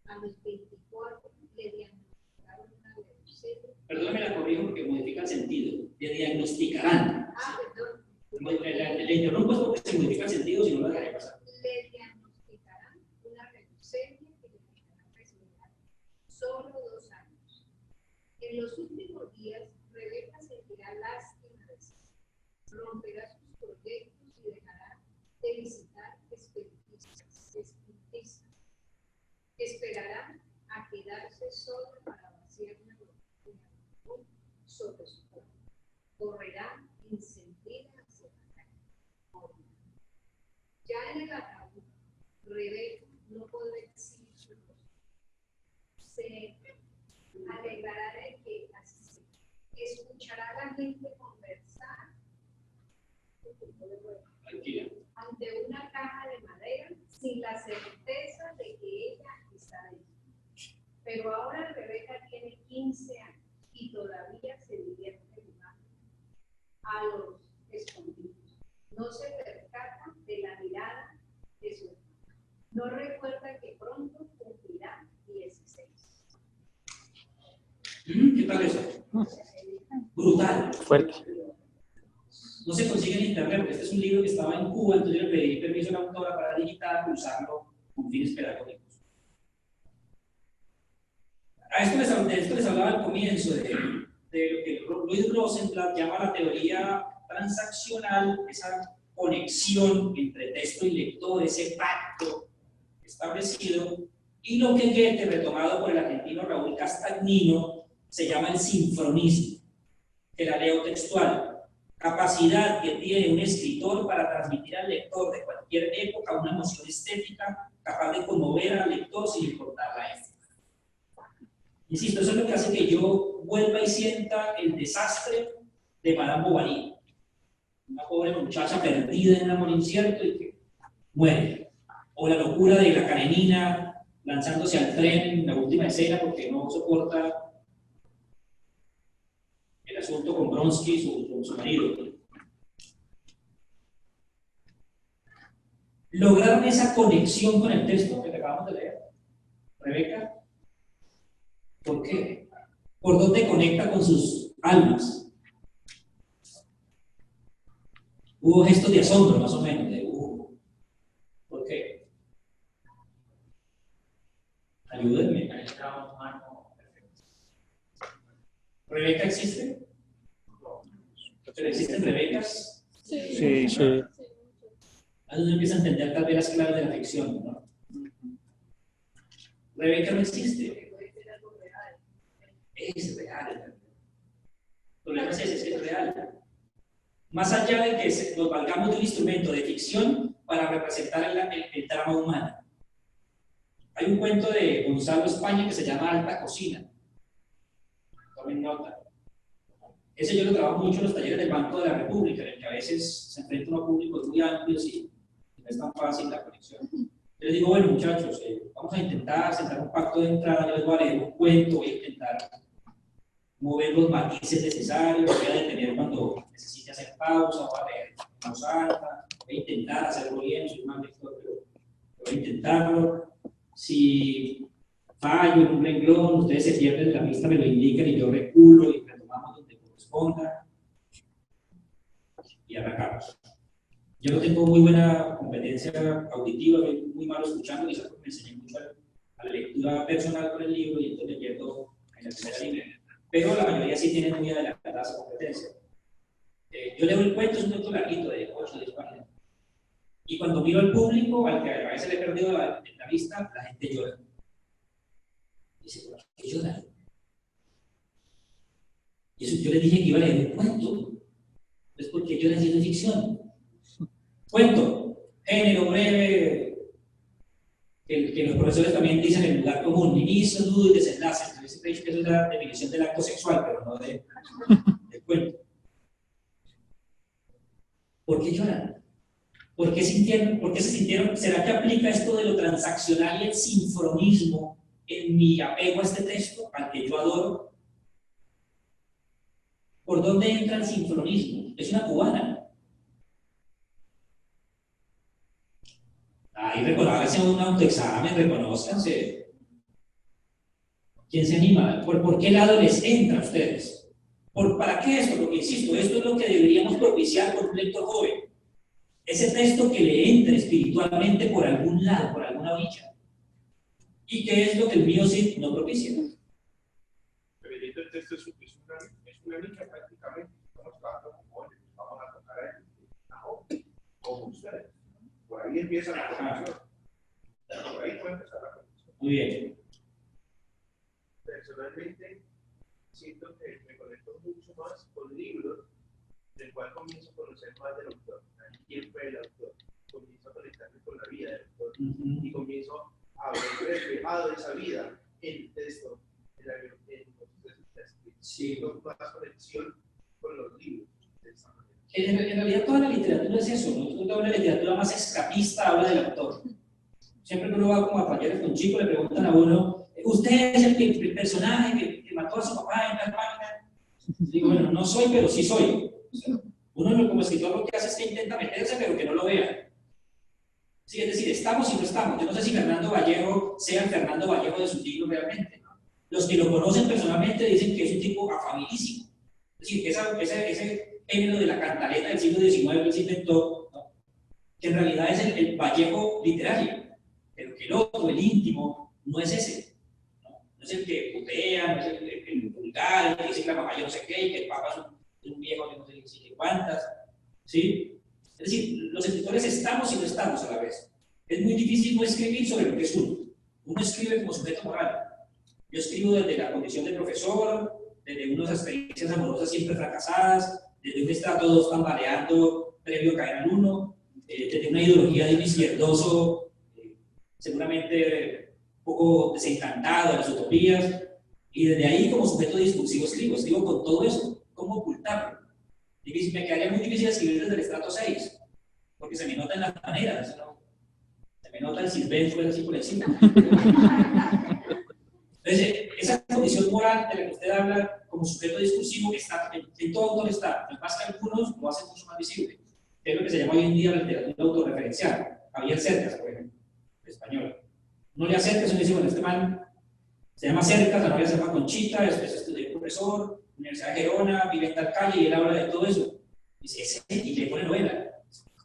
A los 24 le diagnosticaron una leucemia. Perdóname, la corrijo porque modifica el sentido. Le diagnosticarán. Perdón. Le interrumpo es porque se modifica el sentido, si no lo dejaré pasar. Le diagnosticarán una leucemia que le dejará respirar solo 2 años. En los últimos días, Rebeca sentirá lástima de sí, romperá sus proyectos y dejará de visitar espiritistas. Esperará a quedarse sola para vaciar una luz sobre su cuerpo. Correrá encendida hacia la calle. Ya en el ataúd, Rebeca no podrá exhibir su rostro. Se alegrará de que así sea. Escuchará a la gente conversar ante una caja de madera sin la certeza de que ella está ahí. Pero ahora Rebeca tiene 15 años y todavía se divierte jugando a los escondidos. No se percata de la mirada de su hermano. No recuerda que pronto cumplirá 16. ¿Qué tal eso? Brutal. Fuerte. No se consigue en internet, porque este es un libro que estaba en Cuba, entonces yo le pedí permiso a la autora para digitar y usarlo con fines pedagógicos. De esto les hablaba al comienzo, de lo que Louis Rosenblatt llama la teoría transaccional, esa conexión entre texto y lector, ese pacto establecido, y lo que Goethe, retomado por el argentino Raúl Castagnino, se llama el sinfronismo, que la leo textual. Capacidad que tiene un escritor para transmitir al lector de cualquier época una emoción estética capaz de conmover al lector sin importar la época. Insisto, eso es lo que hace que yo vuelva y sienta el desastre de Madame Bovary, una pobre muchacha perdida en un amor incierto y que muere, o la locura de la Karenina lanzándose al tren en la última escena porque no soporta el asunto con Bronsky, con su marido. ¿Lograron esa conexión con el texto que te acabamos de leer, Rebeca? ¿Por qué? ¿Por dónde conecta con sus almas? Hubo gestos de asombro, más o menos, de ¿por qué? Ayúdenme. ¿Rebeca existe? ¿Pero existen Rebecas? Sí. Ahí uno empieza a entender tal vez las claves de la ficción, ¿no? Rebeca no existe. es real. El problema es ese, es real. Más allá de que nos valgamos de un instrumento de ficción para representar el drama humano. Hay un cuento de Gonzalo España que se llama Alta Cocina. Tomen nota. Ese yo lo trabajo mucho en los talleres del Banco de la República, en el que a veces se enfrenta uno a públicos muy amplios y no es tan fácil la conexión. Yo les digo, bueno muchachos, vamos a intentar sentar un pacto de entrada, yo les voy a leer un cuento, voy a intentar mover los matices necesarios, voy a detener cuando necesite hacer pausa, voy a leer en voz alta, voy a intentar hacerlo bien, soy un mal lector, pero voy a intentarlo. Si fallo en un renglón, ustedes se pierden la vista, me lo indican y yo reculo y retomamos donde corresponda y arrancamos. Yo no tengo muy buena competencia auditiva, soy muy malo escuchando, quizás porque me enseñé mucho a la lectura personal con el libro y entonces leyendo en la primera línea. Pero la mayoría sí tienen muy adelantada esa competencia. Yo leo el cuento, es un cuento larguito de 8 o 10 páginas. Y cuando miro al público, al que a veces le he perdido la vista, la gente llora. Dice, ¿por qué llora? Y eso yo les dije que iba a leer un cuento. Es porque yo necesito ficción. Cuento, género breve, que los profesores también dicen en el lugar común, inicio, nudo y desenlace. Entonces, eso es la definición del acto sexual, pero no del cuento. ¿Por qué lloran? ¿Por qué se sintieron? ¿Será que aplica esto de lo transaccional y el sinfronismo en mi apego a este texto, al que yo adoro? ¿Por dónde entra el sinfronismo? Es una cubana. Ahí háganse un autoexamen, reconózcanse. ¿Quién se anima? ¿Por qué lado les entra a ustedes? ¿Para qué esto? Porque insisto, esto es lo que deberíamos propiciar con un lector joven. Ese texto que le entre espiritualmente por algún lado, por alguna orilla. ¿Y qué es lo que el mío sí no propicia? Pero el texto es una nicha prácticamente. Estamos trabajando con jóvenes, vamos a tocar a él, como ustedes. Por ahí empieza la conversación. Por ahí puede empezar la conversación. Muy bien. Personalmente, siento que me conecto mucho más con libros, del cual comienzo a conocer más del autor. ¿Quién fue el autor? Comienzo a conectarme con la vida del autor y comienzo a ver reflejado esa vida en el texto, en los textos de la escritura. Sí, con más conexión con los libros. En realidad toda la literatura es eso, ¿no? Toda la literatura más escapista habla del autor. Siempre que uno va como a talleres con chicos, le preguntan a uno, ¿usted es el personaje que mató a su papá en tal página? Digo, bueno, no soy, pero sí soy. O sea, uno como escritor lo que hace es que intenta meterse, pero que no lo vea. Sí, es decir, estamos y no estamos. Yo no sé si Fernando Vallejo sea el Fernando Vallejo de su libro realmente. Los que lo conocen personalmente dicen que es un tipo afabilisimo. Es decir, que ese género de la cantaleta del siglo XIX que se inventó, ¿no? Que en realidad es el Vallejo literario, pero que el otro, el íntimo, no es ese. No es el que putea, no es el vulgar, el que dice que la mamá yo no sé qué, y que el papá es un viejo de no sé qué cuántas. ¿Sí? Es decir, los escritores estamos y no estamos a la vez. Es muy difícil no escribir sobre lo que es uno. Uno escribe como sujeto moral. Yo escribo desde la condición de profesor, desde unas experiencias amorosas siempre fracasadas, desde un estrato 2 tambaleando previo a caer al 1, desde una ideología de un izquierdoso seguramente un poco desencantado de las utopías, y desde ahí como sujeto discursivo escribo con todo eso. ¿Cómo ocultarlo? Y me quedaría muy difícil escribir desde el estrato 6, porque se me notan las maneras, ¿no? Se me nota el silbén así por encima. Entonces, esa condición moral de la que usted habla como sujeto discursivo está en todo autor está, más que algunos lo hacen mucho más visible, que es lo que se llama hoy en día la literatura autorreferencial. Javier Cercas, por ejemplo, en español. No le acercas, uno dice, bueno, este man se llama Cercas, la novia se llama Conchita, después estudió profesor, Universidad de Gerona, vive en tal calle y él habla de todo eso. Dice, ese, y le pone novela.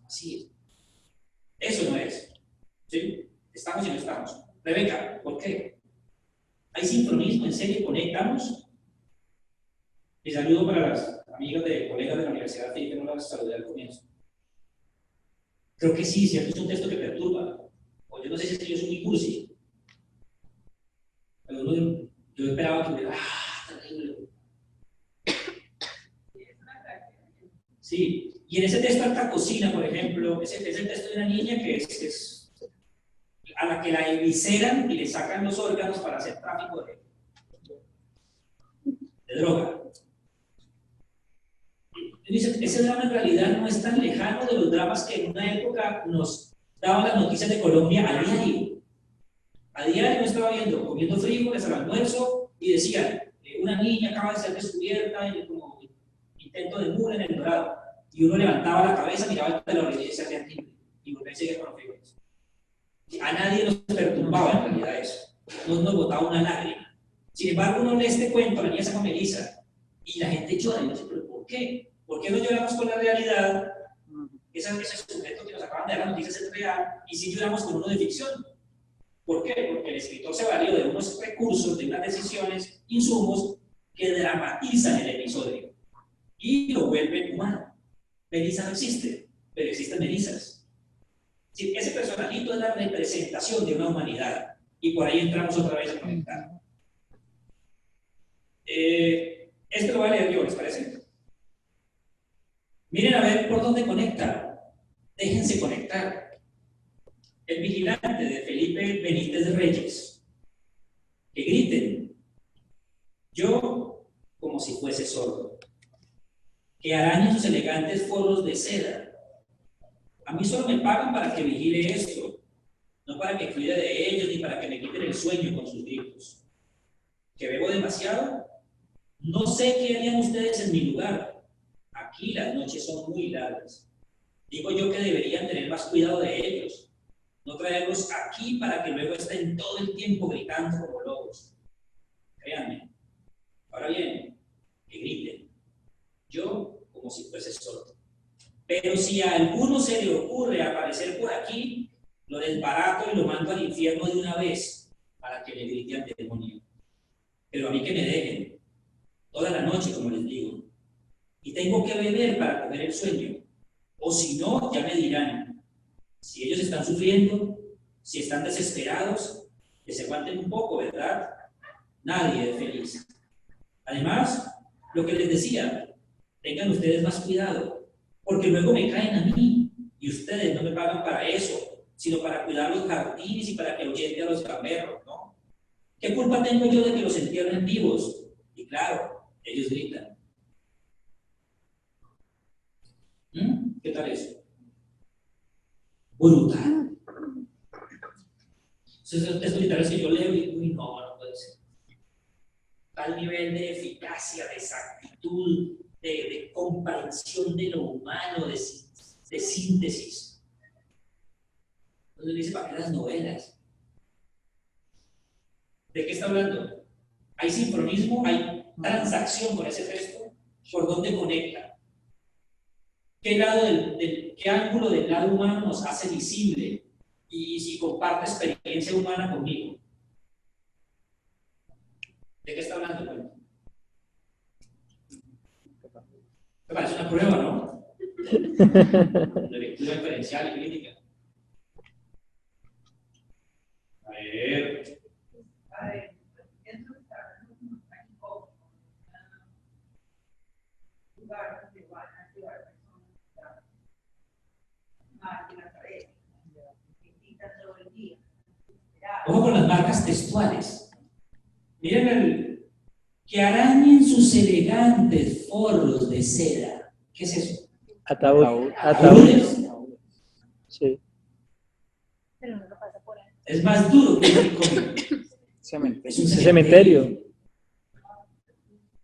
Así es. Eso no es. ¿Sí? Estamos y no estamos. Rebeca, ¿por qué? ¿Hay sincronismo? ¿En serio conectamos? Y saludo para las amigas de colegas de la universidad que no las saludé al comienzo. Creo que sí, cierto, es un texto que perturba. O yo no sé si es que yo soy muy cursi. Yo esperaba que hubiera, Sí, y en ese texto Alta Cocina, por ejemplo, es el texto de una niña que es a la que la evisceran y le sacan los órganos para hacer tráfico de droga. Dice, ese drama en realidad no es tan lejano de los dramas que en una época nos daban las noticias de Colombia a diario. A diario no estaba viendo, comiendo frijoles al almuerzo y decían, una niña acaba de ser descubierta en como intento de mula en El Dorado. Y uno levantaba la cabeza, miraba el televisor y se hacía timbre. Y volvía a seguir con los frijoles. A nadie nos perturbaba en realidad eso. No nos botaba una lágrima. Sin embargo, uno lee este cuento, la niña se llama Melissa, y la gente llora. Y uno dice, ¿pero por qué? ¿Por qué no lloramos con la realidad? Ese sujeto que nos acaban de dar las noticias es real, y sí lloramos con uno de ficción. ¿Por qué? Porque el escritor se valió de unos recursos, de unas decisiones, insumos que dramatizan el episodio y lo vuelven humano. Melissa no existe, pero existen Melissas. Sí, ese personajito es la representación de una humanidad, y por ahí entramos otra vez a conectar. Este lo voy a leer yo, ¿les parece? Miren a ver por dónde conecta. Déjense conectar. El vigilante de Felipe Benítez Reyes. Que griten. Yo, como si fuese sordo. Que arañen sus elegantes forros de seda. A mí solo me pagan para que vigile esto, no para que cuide de ellos ni para que me quiten el sueño con sus gritos. ¿Que bebo demasiado? No sé qué harían ustedes en mi lugar. Aquí las noches son muy largas. Digo yo que deberían tener más cuidado de ellos, no traerlos aquí para que luego estén todo el tiempo gritando como lobos. Créanme. Ahora bien, que griten. Yo, como si fuese sordo. Pero si a alguno se le ocurre aparecer por aquí, lo desbarato y lo mando al infierno de una vez para que le grite al demonio. Pero a mí que me dejen, toda la noche, como les digo. Y tengo que beber para coger el sueño. O si no, ya me dirán. Si ellos están sufriendo, si están desesperados, que se aguanten un poco, ¿verdad? Nadie es feliz. Además, lo que les decía, tengan ustedes más cuidado, porque luego me caen a mí, y ustedes no me pagan para eso, sino para cuidar los jardines y para que ahuyente a los gamberros, ¿no? ¿Qué culpa tengo yo de que los entierren vivos? Y claro, ellos gritan. ¿Qué tal eso? Brutal. Esos textos literarios que yo leo y uy, no puede ser. Tal nivel de eficacia, de exactitud, de comprensión de lo humano, de síntesis. Entonces dice, ¿para qué las novelas? ¿De qué está hablando? ¿Hay sincronismo? ¿Hay transacción con ese texto? ¿Por dónde conecta? ¿Qué ángulo del lado humano nos hace visible? Y si comparte experiencia humana conmigo. ¿De qué está hablando? Me parece una prueba, ¿no? De lectura diferencial y crítica. A ver, ojo con las marcas textuales. Miren que arañen sus elegantes forros de seda. ¿Qué es eso? Ataúd. ¿Ataúdes? Sí. Pero no lo pasa por ahí. Es más duro que el cómic. Es un Cementerio.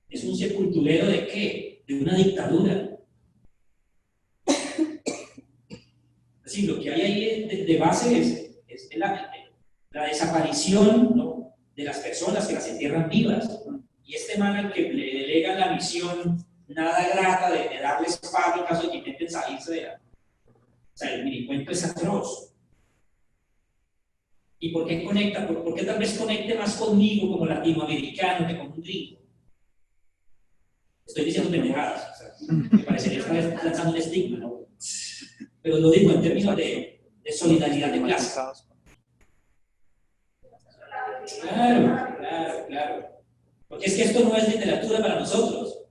¿Es un sepulturero de qué? De una dictadura. Es decir, lo que hay ahí de base es la desaparición, ¿no?, de las personas que las entierran vivas. Y este man al que le delegan la misión nada grata de darles pago en caso de que intenten salirse de la... O sea, el minicuento es atroz. ¿Y por qué conecta? ¿Por qué tal vez conecte más conmigo como latinoamericano que con un gringo? Estoy diciendo pendejadas. O sea, me parecería estar lanzando un estigma, ¿no? Pero lo digo en términos de solidaridad de clase. Claro. Porque es que esto no es literatura para nosotros.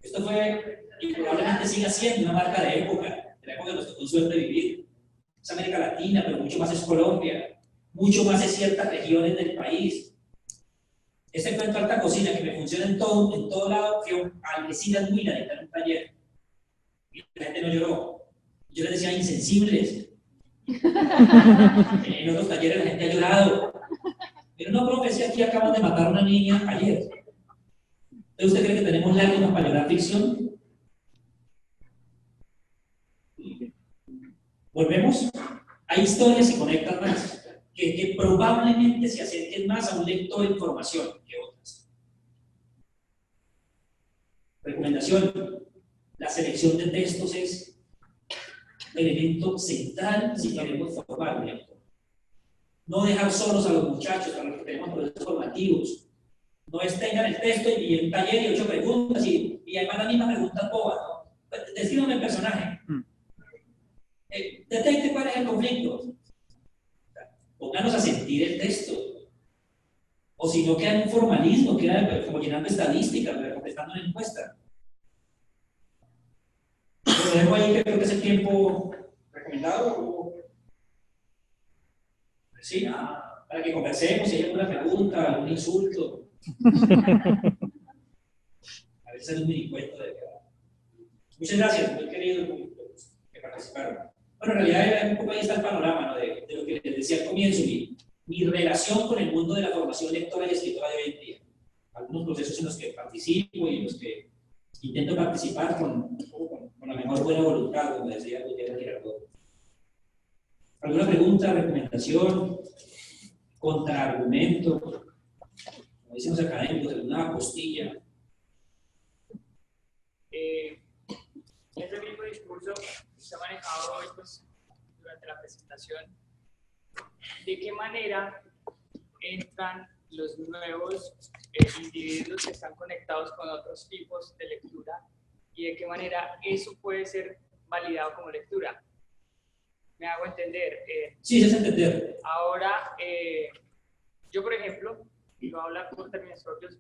Esto fue, y probablemente antes sigue siendo una marca de época, de la época que nos tocó suerte vivir. Es América Latina, pero mucho más es Colombia, mucho más es ciertas regiones del país. Este cuento alta cocina que me funciona en todo lado, que al vecinas muy la en un taller. Y la gente no lloró. Yo les decía insensibles. En otros talleres la gente ha llorado. Pero no, profe, si aquí acaban de matar a una niña ayer. ¿Usted cree que tenemos lágrimas para llorar ficción? ¿Volvemos? Hay historias que conectan más, que probablemente se acerquen más a un lector de información que otras. Recomendación: la selección de textos es el elemento central si queremos formar un lector. No dejar solos a los muchachos, a los que tenemos procesos formativos. No es tengan el texto y en un taller y 8 preguntas y además las mismas preguntas bobas, ¿no? Descríbame el personaje. Detecte cuál es el conflicto. Pónganos a sentir el texto. O si no, queda en un formalismo, queda como llenando estadísticas, contestando una encuesta. Lo dejo ahí, que creo que es el tiempo recomendado. Sí, para que conversemos, si hay alguna pregunta, algún insulto. A veces es un mini cuento de cada. Muchas gracias, muy queridos que participaron. Bueno, en realidad un poco ahí está el panorama, ¿no? de lo que les decía al comienzo, mi relación con el mundo de la formación lectora y escritora de hoy en día. Algunos procesos en los que participo y en los que intento participar con la mejor buena voluntad, como decía Gutiérrez Girardot. ¿Alguna pregunta, recomendación, contraargumento? Como dicen los académicos, alguna apostilla. Ese mismo discurso se ha manejado hoy pues, durante la presentación. ¿De qué manera entran los nuevos individuos que están conectados con otros tipos de lectura y de qué manera eso puede ser validado como lectura? ¿Me hago entender? Sí, es entender. Ahora, yo por ejemplo, y lo hablo por términos propios,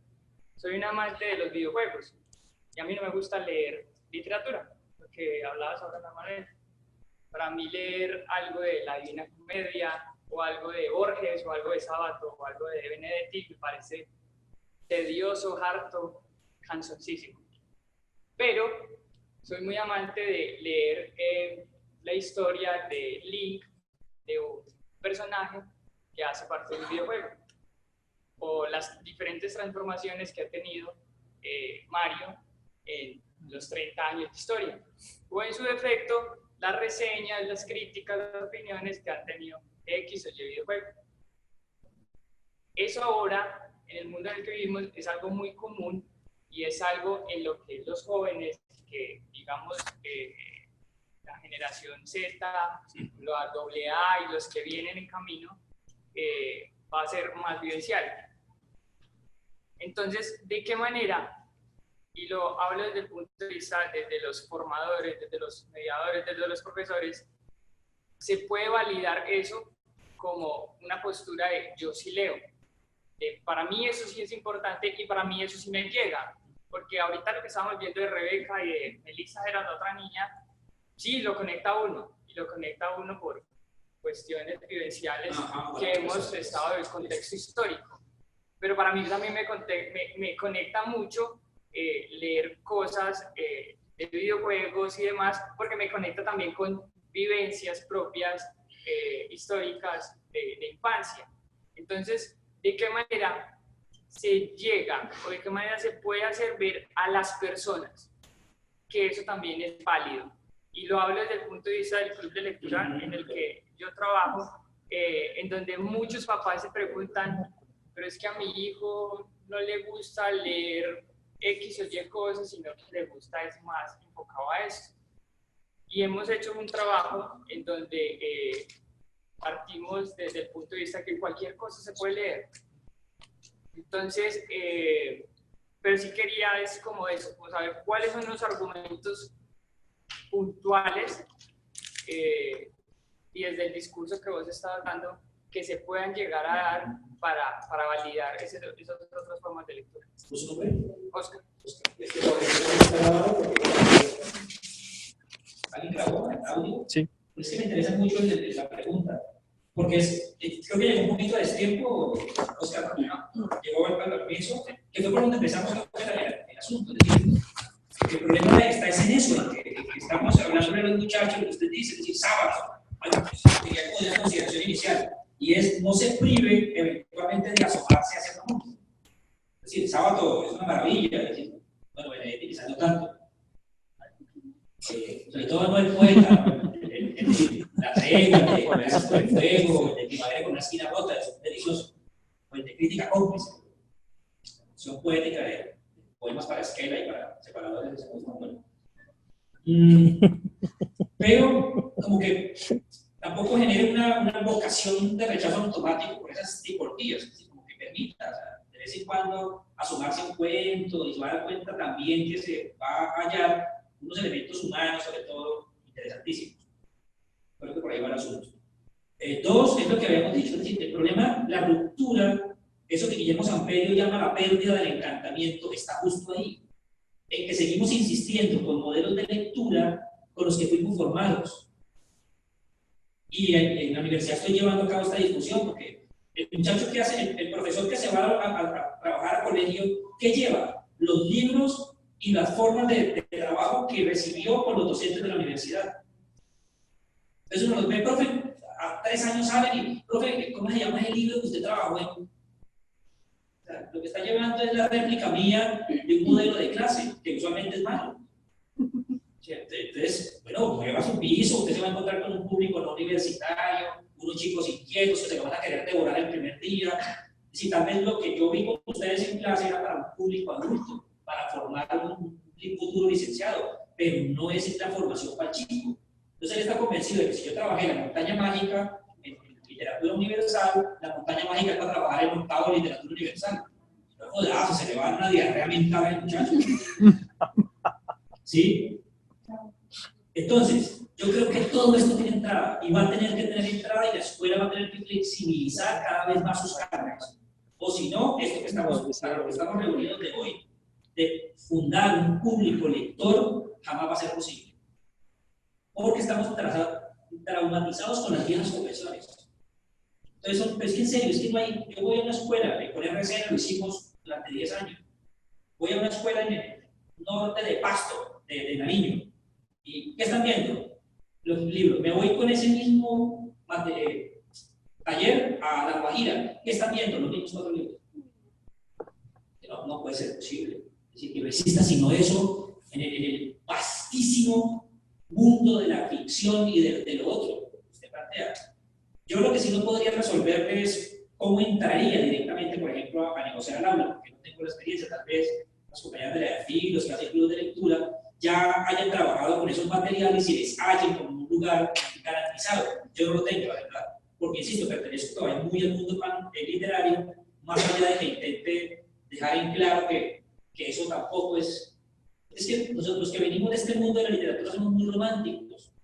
soy un amante de los videojuegos y a mí no me gusta leer literatura, lo que hablabas ahora normalmente. Para mí leer algo de la Divina Comedia o algo de Borges o algo de Sábato o algo de Benedetti me parece tedioso, harto, cansoncísimo. Pero soy muy amante de leer la historia de Link, de un personaje que hace parte de un videojuego, o las diferentes transformaciones que ha tenido Mario en los 30 años de historia, o en su defecto las reseñas, las críticas, las opiniones que han tenido X o Y videojuego. Eso ahora, en el mundo en el que vivimos, es algo muy común y es algo en lo que los jóvenes, que digamos la generación Z, la AA y los que vienen en camino, va a ser más vivencial. Entonces, ¿de qué manera? Y lo hablo desde el punto de vista desde los formadores, desde los mediadores, desde los profesores, se puede validar eso como una postura de yo sí leo. Para mí eso sí es importante y para mí eso sí me llega, porque ahorita lo que estamos viendo de Rebeca y de Melissa, era la otra niña, sí lo conecta a uno, y lo conecta a uno por cuestiones vivenciales que hemos estado en el contexto histórico. Pero para mí también me conecta mucho leer cosas de videojuegos y demás, porque me conecta también con vivencias propias históricas de infancia. Entonces, ¿de qué manera se llega o de qué manera se puede hacer ver a las personas que eso también es válido? Y lo hablo desde el punto de vista del club de lectura en el que yo trabajo, en donde muchos papás se preguntan, pero es que a mi hijo no le gusta leer X o Y cosas, sino que le gusta es más enfocado a eso. Y hemos hecho un trabajo en donde partimos desde el punto de vista que cualquier cosa se puede leer. Entonces, pero sí quería es como eso, como saber cuáles son los argumentos puntuales y desde el discurso que vos estabas dando, que se puedan llegar a dar para validar esas otras formas de lectura. ¿Tu nombre? Oscar. Oscar. grabó el audio? Sí. Es que me interesa mucho la pregunta, porque creo que llegó un poquito a destiempo, Oscar, ¿no? Llegó al permiso, que fue por donde empezamos a ver el asunto. Es decir, el problema está es en eso, en que estamos hablando de los muchachos, que usted dice, es decir, sábado, bueno, sería como una consideración inicial, y es no se prive eventualmente de asomarse hacia el mundo. Es decir, el sábado es una maravilla, es decir, bueno, quizás no tanto. Sobre todo no el poeta, la tregua, el de Conversas por el fuego, el de Primavera con una esquina rota, es delicioso. O el de Crítica cómplice, opción poética de poemas para esquela y para separadores de segundo bueno. Pero como que tampoco genere una vocación de rechazo automático por esas tipologías, como que permita, o sea, de vez en cuando asomarse un cuento y se va a dar cuenta también que se va a hallar unos elementos humanos, sobre todo, interesantísimos. Creo que por ahí va el asunto. Dos, es lo que habíamos dicho, es decir, el problema, la ruptura, eso que Guillermo Samperio llama la pérdida del encantamiento, está justo ahí, en que seguimos insistiendo con modelos de lectura con los que fuimos formados. Y en la universidad estoy llevando a cabo esta discusión, porque el muchacho que hace, el profesor que se va a trabajar al colegio, ¿qué lleva? Los libros y las formas de trabajo que recibió con los docentes de la universidad. Entonces uno los ve, profe, a 3 años salen y, profe, ¿cómo se llama el libro que usted trabajó en? O sea, lo que está llevando es la réplica mía de un modelo de clase, que usualmente es malo. Entonces, bueno, mueva su piso, usted se va a encontrar con un público no universitario, unos chicos inquietos que se lo van a querer devorar el primer día. Si tal vez lo que yo vi con ustedes en clase era para un público adulto, para formar un futuro licenciado, pero no es la formación para el chico. Entonces él está convencido de que si yo trabajé en la montaña mágica, en literatura universal, la montaña mágica es para trabajar en octavo en literatura universal. No jodas, se le va a dar una diarrea mental al muchacho. ¿Sí? Entonces, yo creo que todo esto tiene entrada, y va a tener que tener entrada, y la escuela va a tener que flexibilizar cada vez más sus cargas. O si no, esto que estamos reunidos de hoy, de fundar un público lector, jamás va a ser posible. Porque estamos traumatizados con las viejas confesiones. Entonces, es que en serio, es que no hay, yo voy a una escuela, con RCN lo hicimos durante 10 años. Voy a una escuela en el norte de Pasto, de Nariño. ¿Y qué están viendo? Los libros. Me voy con ese mismo taller a La Guajira. ¿Qué están viendo? Los mismos 4 libros. No puede ser posible. Es decir, que no exista sino eso en el vastísimo mundo de la ficción y de lo otro que usted plantea. Yo lo que sí no podría resolver es cómo entraría directamente, por ejemplo, a negociar al aula, porque no tengo la experiencia. Tal vez las compañeras de la EFI, los que hacen clubes de lectura, ya hayan trabajado con esos materiales y les hallen como un lugar garantizado. Yo no lo tengo, la verdad, porque insisto, pertenezco todavía muy al mundo literario, más allá de que intente dejar en claro que eso tampoco es. Es que nosotros que venimos de este mundo de la literatura somos muy románticos.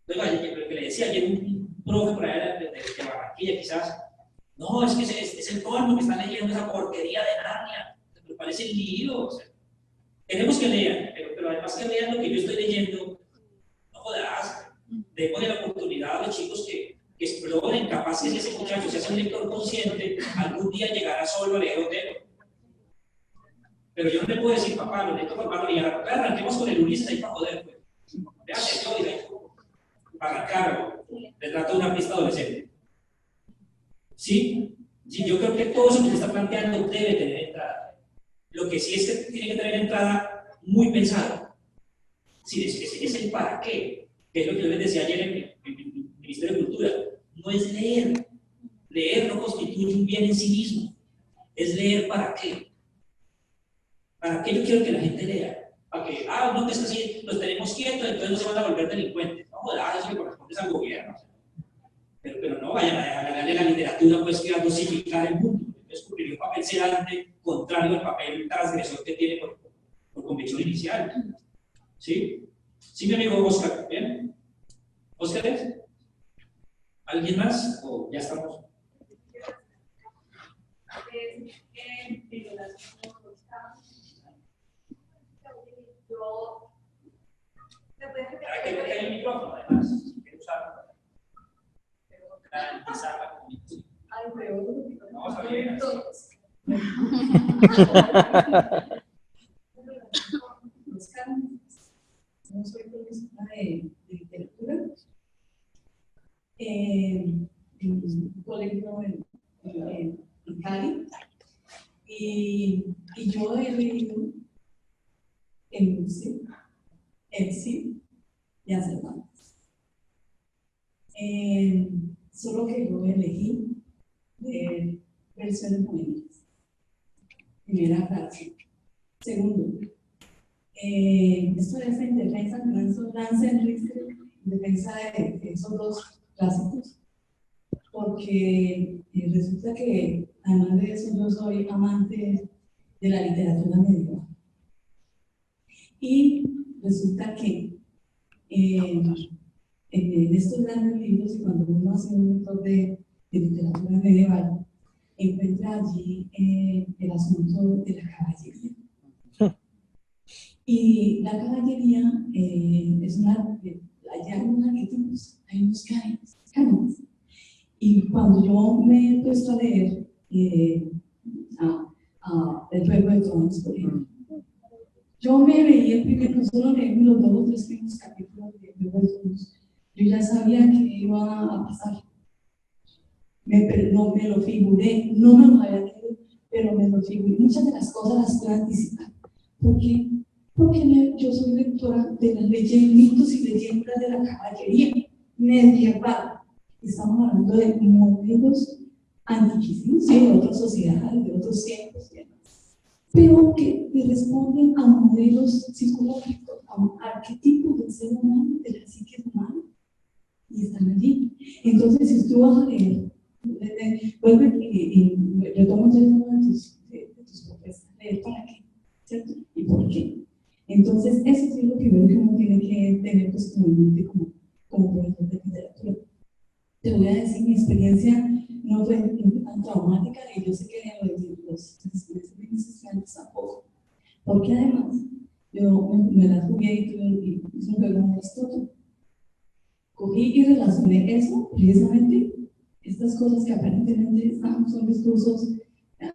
Entonces, lo que le decía ayer un profe por allá de Barranquilla, quizás, no, es que es el colmo que están leyendo esa porquería de Narnia, me parece el libro. O sea, queremos que lean, pero además que lean lo que yo estoy leyendo, no jodas, démosle la oportunidad a los chicos que exploren, capaz que si ese muchacho se hace un lector consciente, algún día llegará solo a leer Otelo. Pero yo no le puedo decir, papá, lo necesito por mano y arranquemos con el Ulises ahí para joder, pues. Vean, yo diré, para arrancar, le trato de una pista adolescente. ¿Sí? Sí, yo creo que todo eso que se está planteando debe tener entrada. Lo que sí es que tiene que tener entrada muy pensada. Sí, es el para qué, que es lo que yo les decía ayer en el Ministerio de Cultura. No es leer. Leer no constituye un bien en sí mismo. Es leer para qué. ¿Para qué yo quiero que la gente lea? Para que, no, que es así, los tenemos quietos, entonces no se van a volver delincuentes. No, eso le corresponde al gobierno. Pero no vayan a darle la literatura pues que va a dosificar el mundo. Descubrir un papel sedante contrario al papel transgresor que tiene por convicción inicial. ¿Sí? ¿Sí, mi amigo Oscar? ¿Bien? ¿Óscar? ¿Alguien más? ¿O ya estamos? ¿Me puedes Hay que repetir? meter el micrófono, además, si quiere usarlo para garantizar la comunicación. Ay, pero Vamos a ver. todos. No soy profesora de literatura. En un colegio en Cali. Y yo he leído en sí y a Cervantes. Solo que yo elegí de versiones poéticas. Primera frase. Segundo, esto es en defensa de Lance Enrique, en defensa de esos dos clásicos, porque resulta que además de eso yo soy amante de la literatura medieval. Y resulta que en estos grandes libros, y cuando uno hace un lector de literatura medieval, encuentra allí el asunto de la caballería. Y la caballería es hay unos arquetipos, hay unos cánones. Y cuando yo me he puesto a leer El Juego de Tronos, por ejemplo, yo me veía primero, solo leí los 2 o 3 primeros capítulos de Juego de Tronos. Yo ya sabía que iba a pasar. Me lo figuré, no me lo había leído, pero me lo figuré. Muchas de las cosas las puedo anticipar. ¿Por qué? Porque yo soy lectora de las mitos y leyendas de la caballería medieval. Estamos hablando de modelos antiquísimos, de otras sociedades, de otros tiempos, pero que responden a modelos psicológicos, a arquetipos del ser humano, de la psique humana, y están allí. Entonces, si tú vas a leer, vuelve y retomo uno de tus propuestas, leer para qué, ¿cierto? ¿Y por qué? Entonces, eso es lo primero que uno tiene que tener pues, como mente como profesor de literatura. Te voy a decir, mi experiencia no fue tan traumática y yo sé que los experiencias tampoco. Porque además, yo me las jugué y hice un juego muy astuto. Cogí y relacioné eso, precisamente, estas cosas que aparentemente son discursos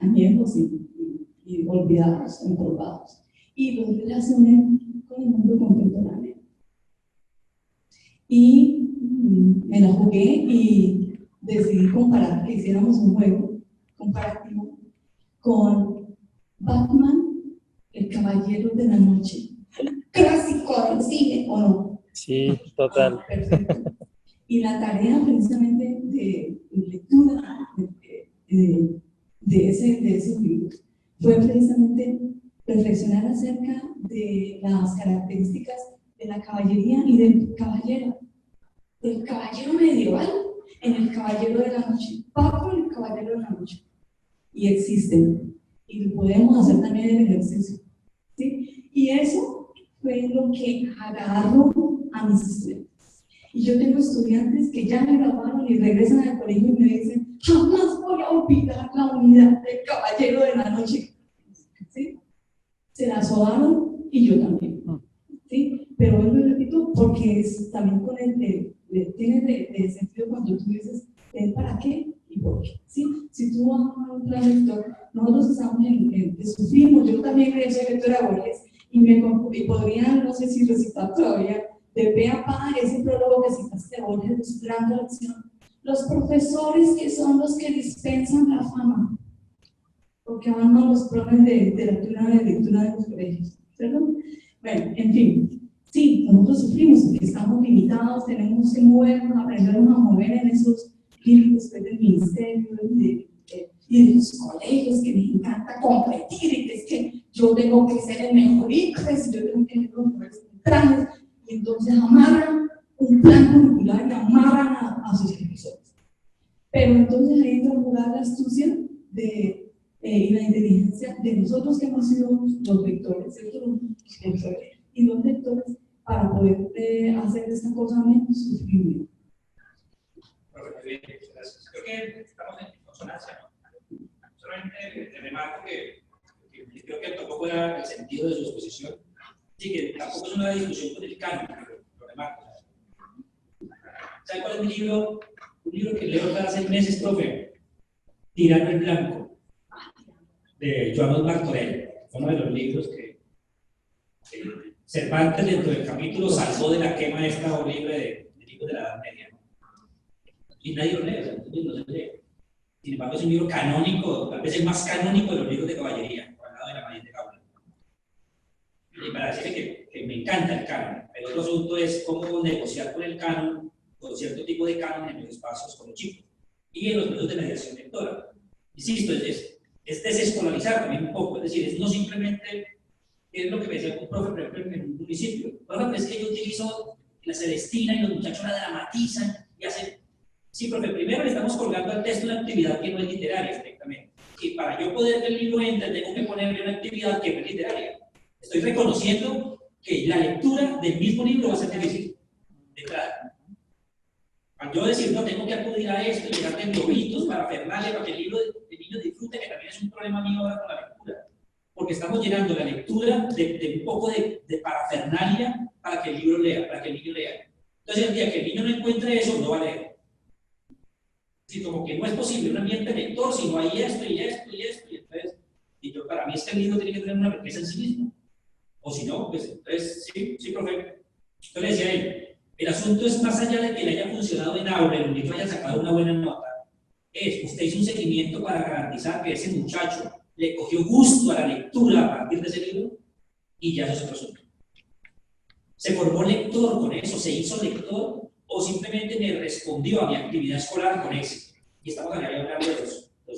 añejos y olvidados, empolvados. Y los relacioné con el mundo contemporáneo. Y me la jugué y decidí comparar, que hiciéramos un juego comparativo con Batman, el Caballero de la Noche. Clásico del cine, ¿o no? Sí, total. Perfecto. Y la tarea precisamente de lectura de ese libro fue precisamente reflexionar acerca de las características de la caballería y del caballero medieval en el Caballero de la Noche, Pablo el Caballero de la Noche, y existen, y lo podemos hacer también en el ejercicio, ¿sí? Y eso fue lo que agarró a mis estudiantes. Y yo tengo estudiantes que ya me graduaron y regresan al colegio y me dicen, jamás voy a olvidar la unidad del Caballero de la Noche, ¿sí? Se la sobaron y yo también, ¿sí? Pero vuelvo y repito, porque también con tiene de sentido cuando tú dices ¿para qué y por qué? ¿Sí? Si tú vas a un plan lector, nosotros estamos sufrimos, yo también soy lectora de Borges y podría, no sé si recitar todavía de pe a pa ese prólogo que citaste de Borges de su gran colección. Los profesores que son los que dispensan la fama, porque van a los planes de lectura de los colegios, ¿cierto? Bueno, en fin, sí, nosotros sufrimos porque estamos limitados, tenemos que movernos, aprendernos a mover en esos límites del ministerio y de los colegios que les encanta competir y que es que yo tengo que ser el mejorito, yo tengo que tener los mejores trajes, y entonces amarran un plan curricular y amarran a sus profesores. Pero entonces ahí entra a jugar la astucia y la inteligencia de nosotros que hemos sido los lectores, ¿cierto? Y los lectores para poder hacer esta cosa menos sufrimiento. Creo que estamos en consonancia, ¿no? Solamente te remarco que creo que tampoco era el sentido de su exposición, sí que tampoco es una discusión con el canon, ¿Sabe cuál es mi libro? Un libro que leo cada 6 meses, profe. Tirano el Blanco, de Joan Martorell. Uno de los libros que Cervantes, dentro del capítulo, salvó de la quema esta horrible de libros de la Edad Media. Y nadie lo lee, o sea, no se lee. Sin embargo, es un libro canónico, tal vez el más canónico de los libros de caballería, al lado de la María de Gaula. Y para decirle que me encanta el canon. El otro asunto es cómo negociar con el canon, con cierto tipo de canon en los espacios como chicos y en los medios de mediación lectora. Insisto, es desescolarizar también un poco, es decir, es no simplemente, es lo que me decía un profe, por ejemplo, en un municipio. Por ejemplo, es que yo utilizo la Celestina y los muchachos la dramatizan y hacen. Sí, profe, primero le estamos colgando al texto una actividad que no es literaria directamente. Y para yo poder que el libro entre, tengo que ponerle una actividad que no es literaria. Estoy reconociendo que la lectura del mismo libro va a ser difícil de entrada. Al yo decir, no, tengo que acudir a esto y llegar de globitos para Fernández, para que el libro de niños disfrute, que también es un problema mío ahora con la lectura. Porque estamos llenando la lectura de un poco de parafernalia para que el libro lea, para que el niño lea. Entonces, el día que el niño no encuentre eso, no va a leer. Si como que no es posible un ambiente lector si no hay esto y esto y esto, y entonces, y yo, para mí este libro tiene que tener una riqueza en sí mismo. O si no, pues entonces, sí, profe. Entonces le decía él, el asunto es más allá de que le haya funcionado en aula, el niño haya sacado una buena nota, usted hizo un seguimiento para garantizar que ese muchacho le cogió gusto a la lectura a partir de ese libro, y ya eso es otro asunto. ¿Se formó lector con eso? ¿Se hizo lector? ¿O simplemente me respondió a mi actividad escolar con éxito? Y estamos hablando de eso.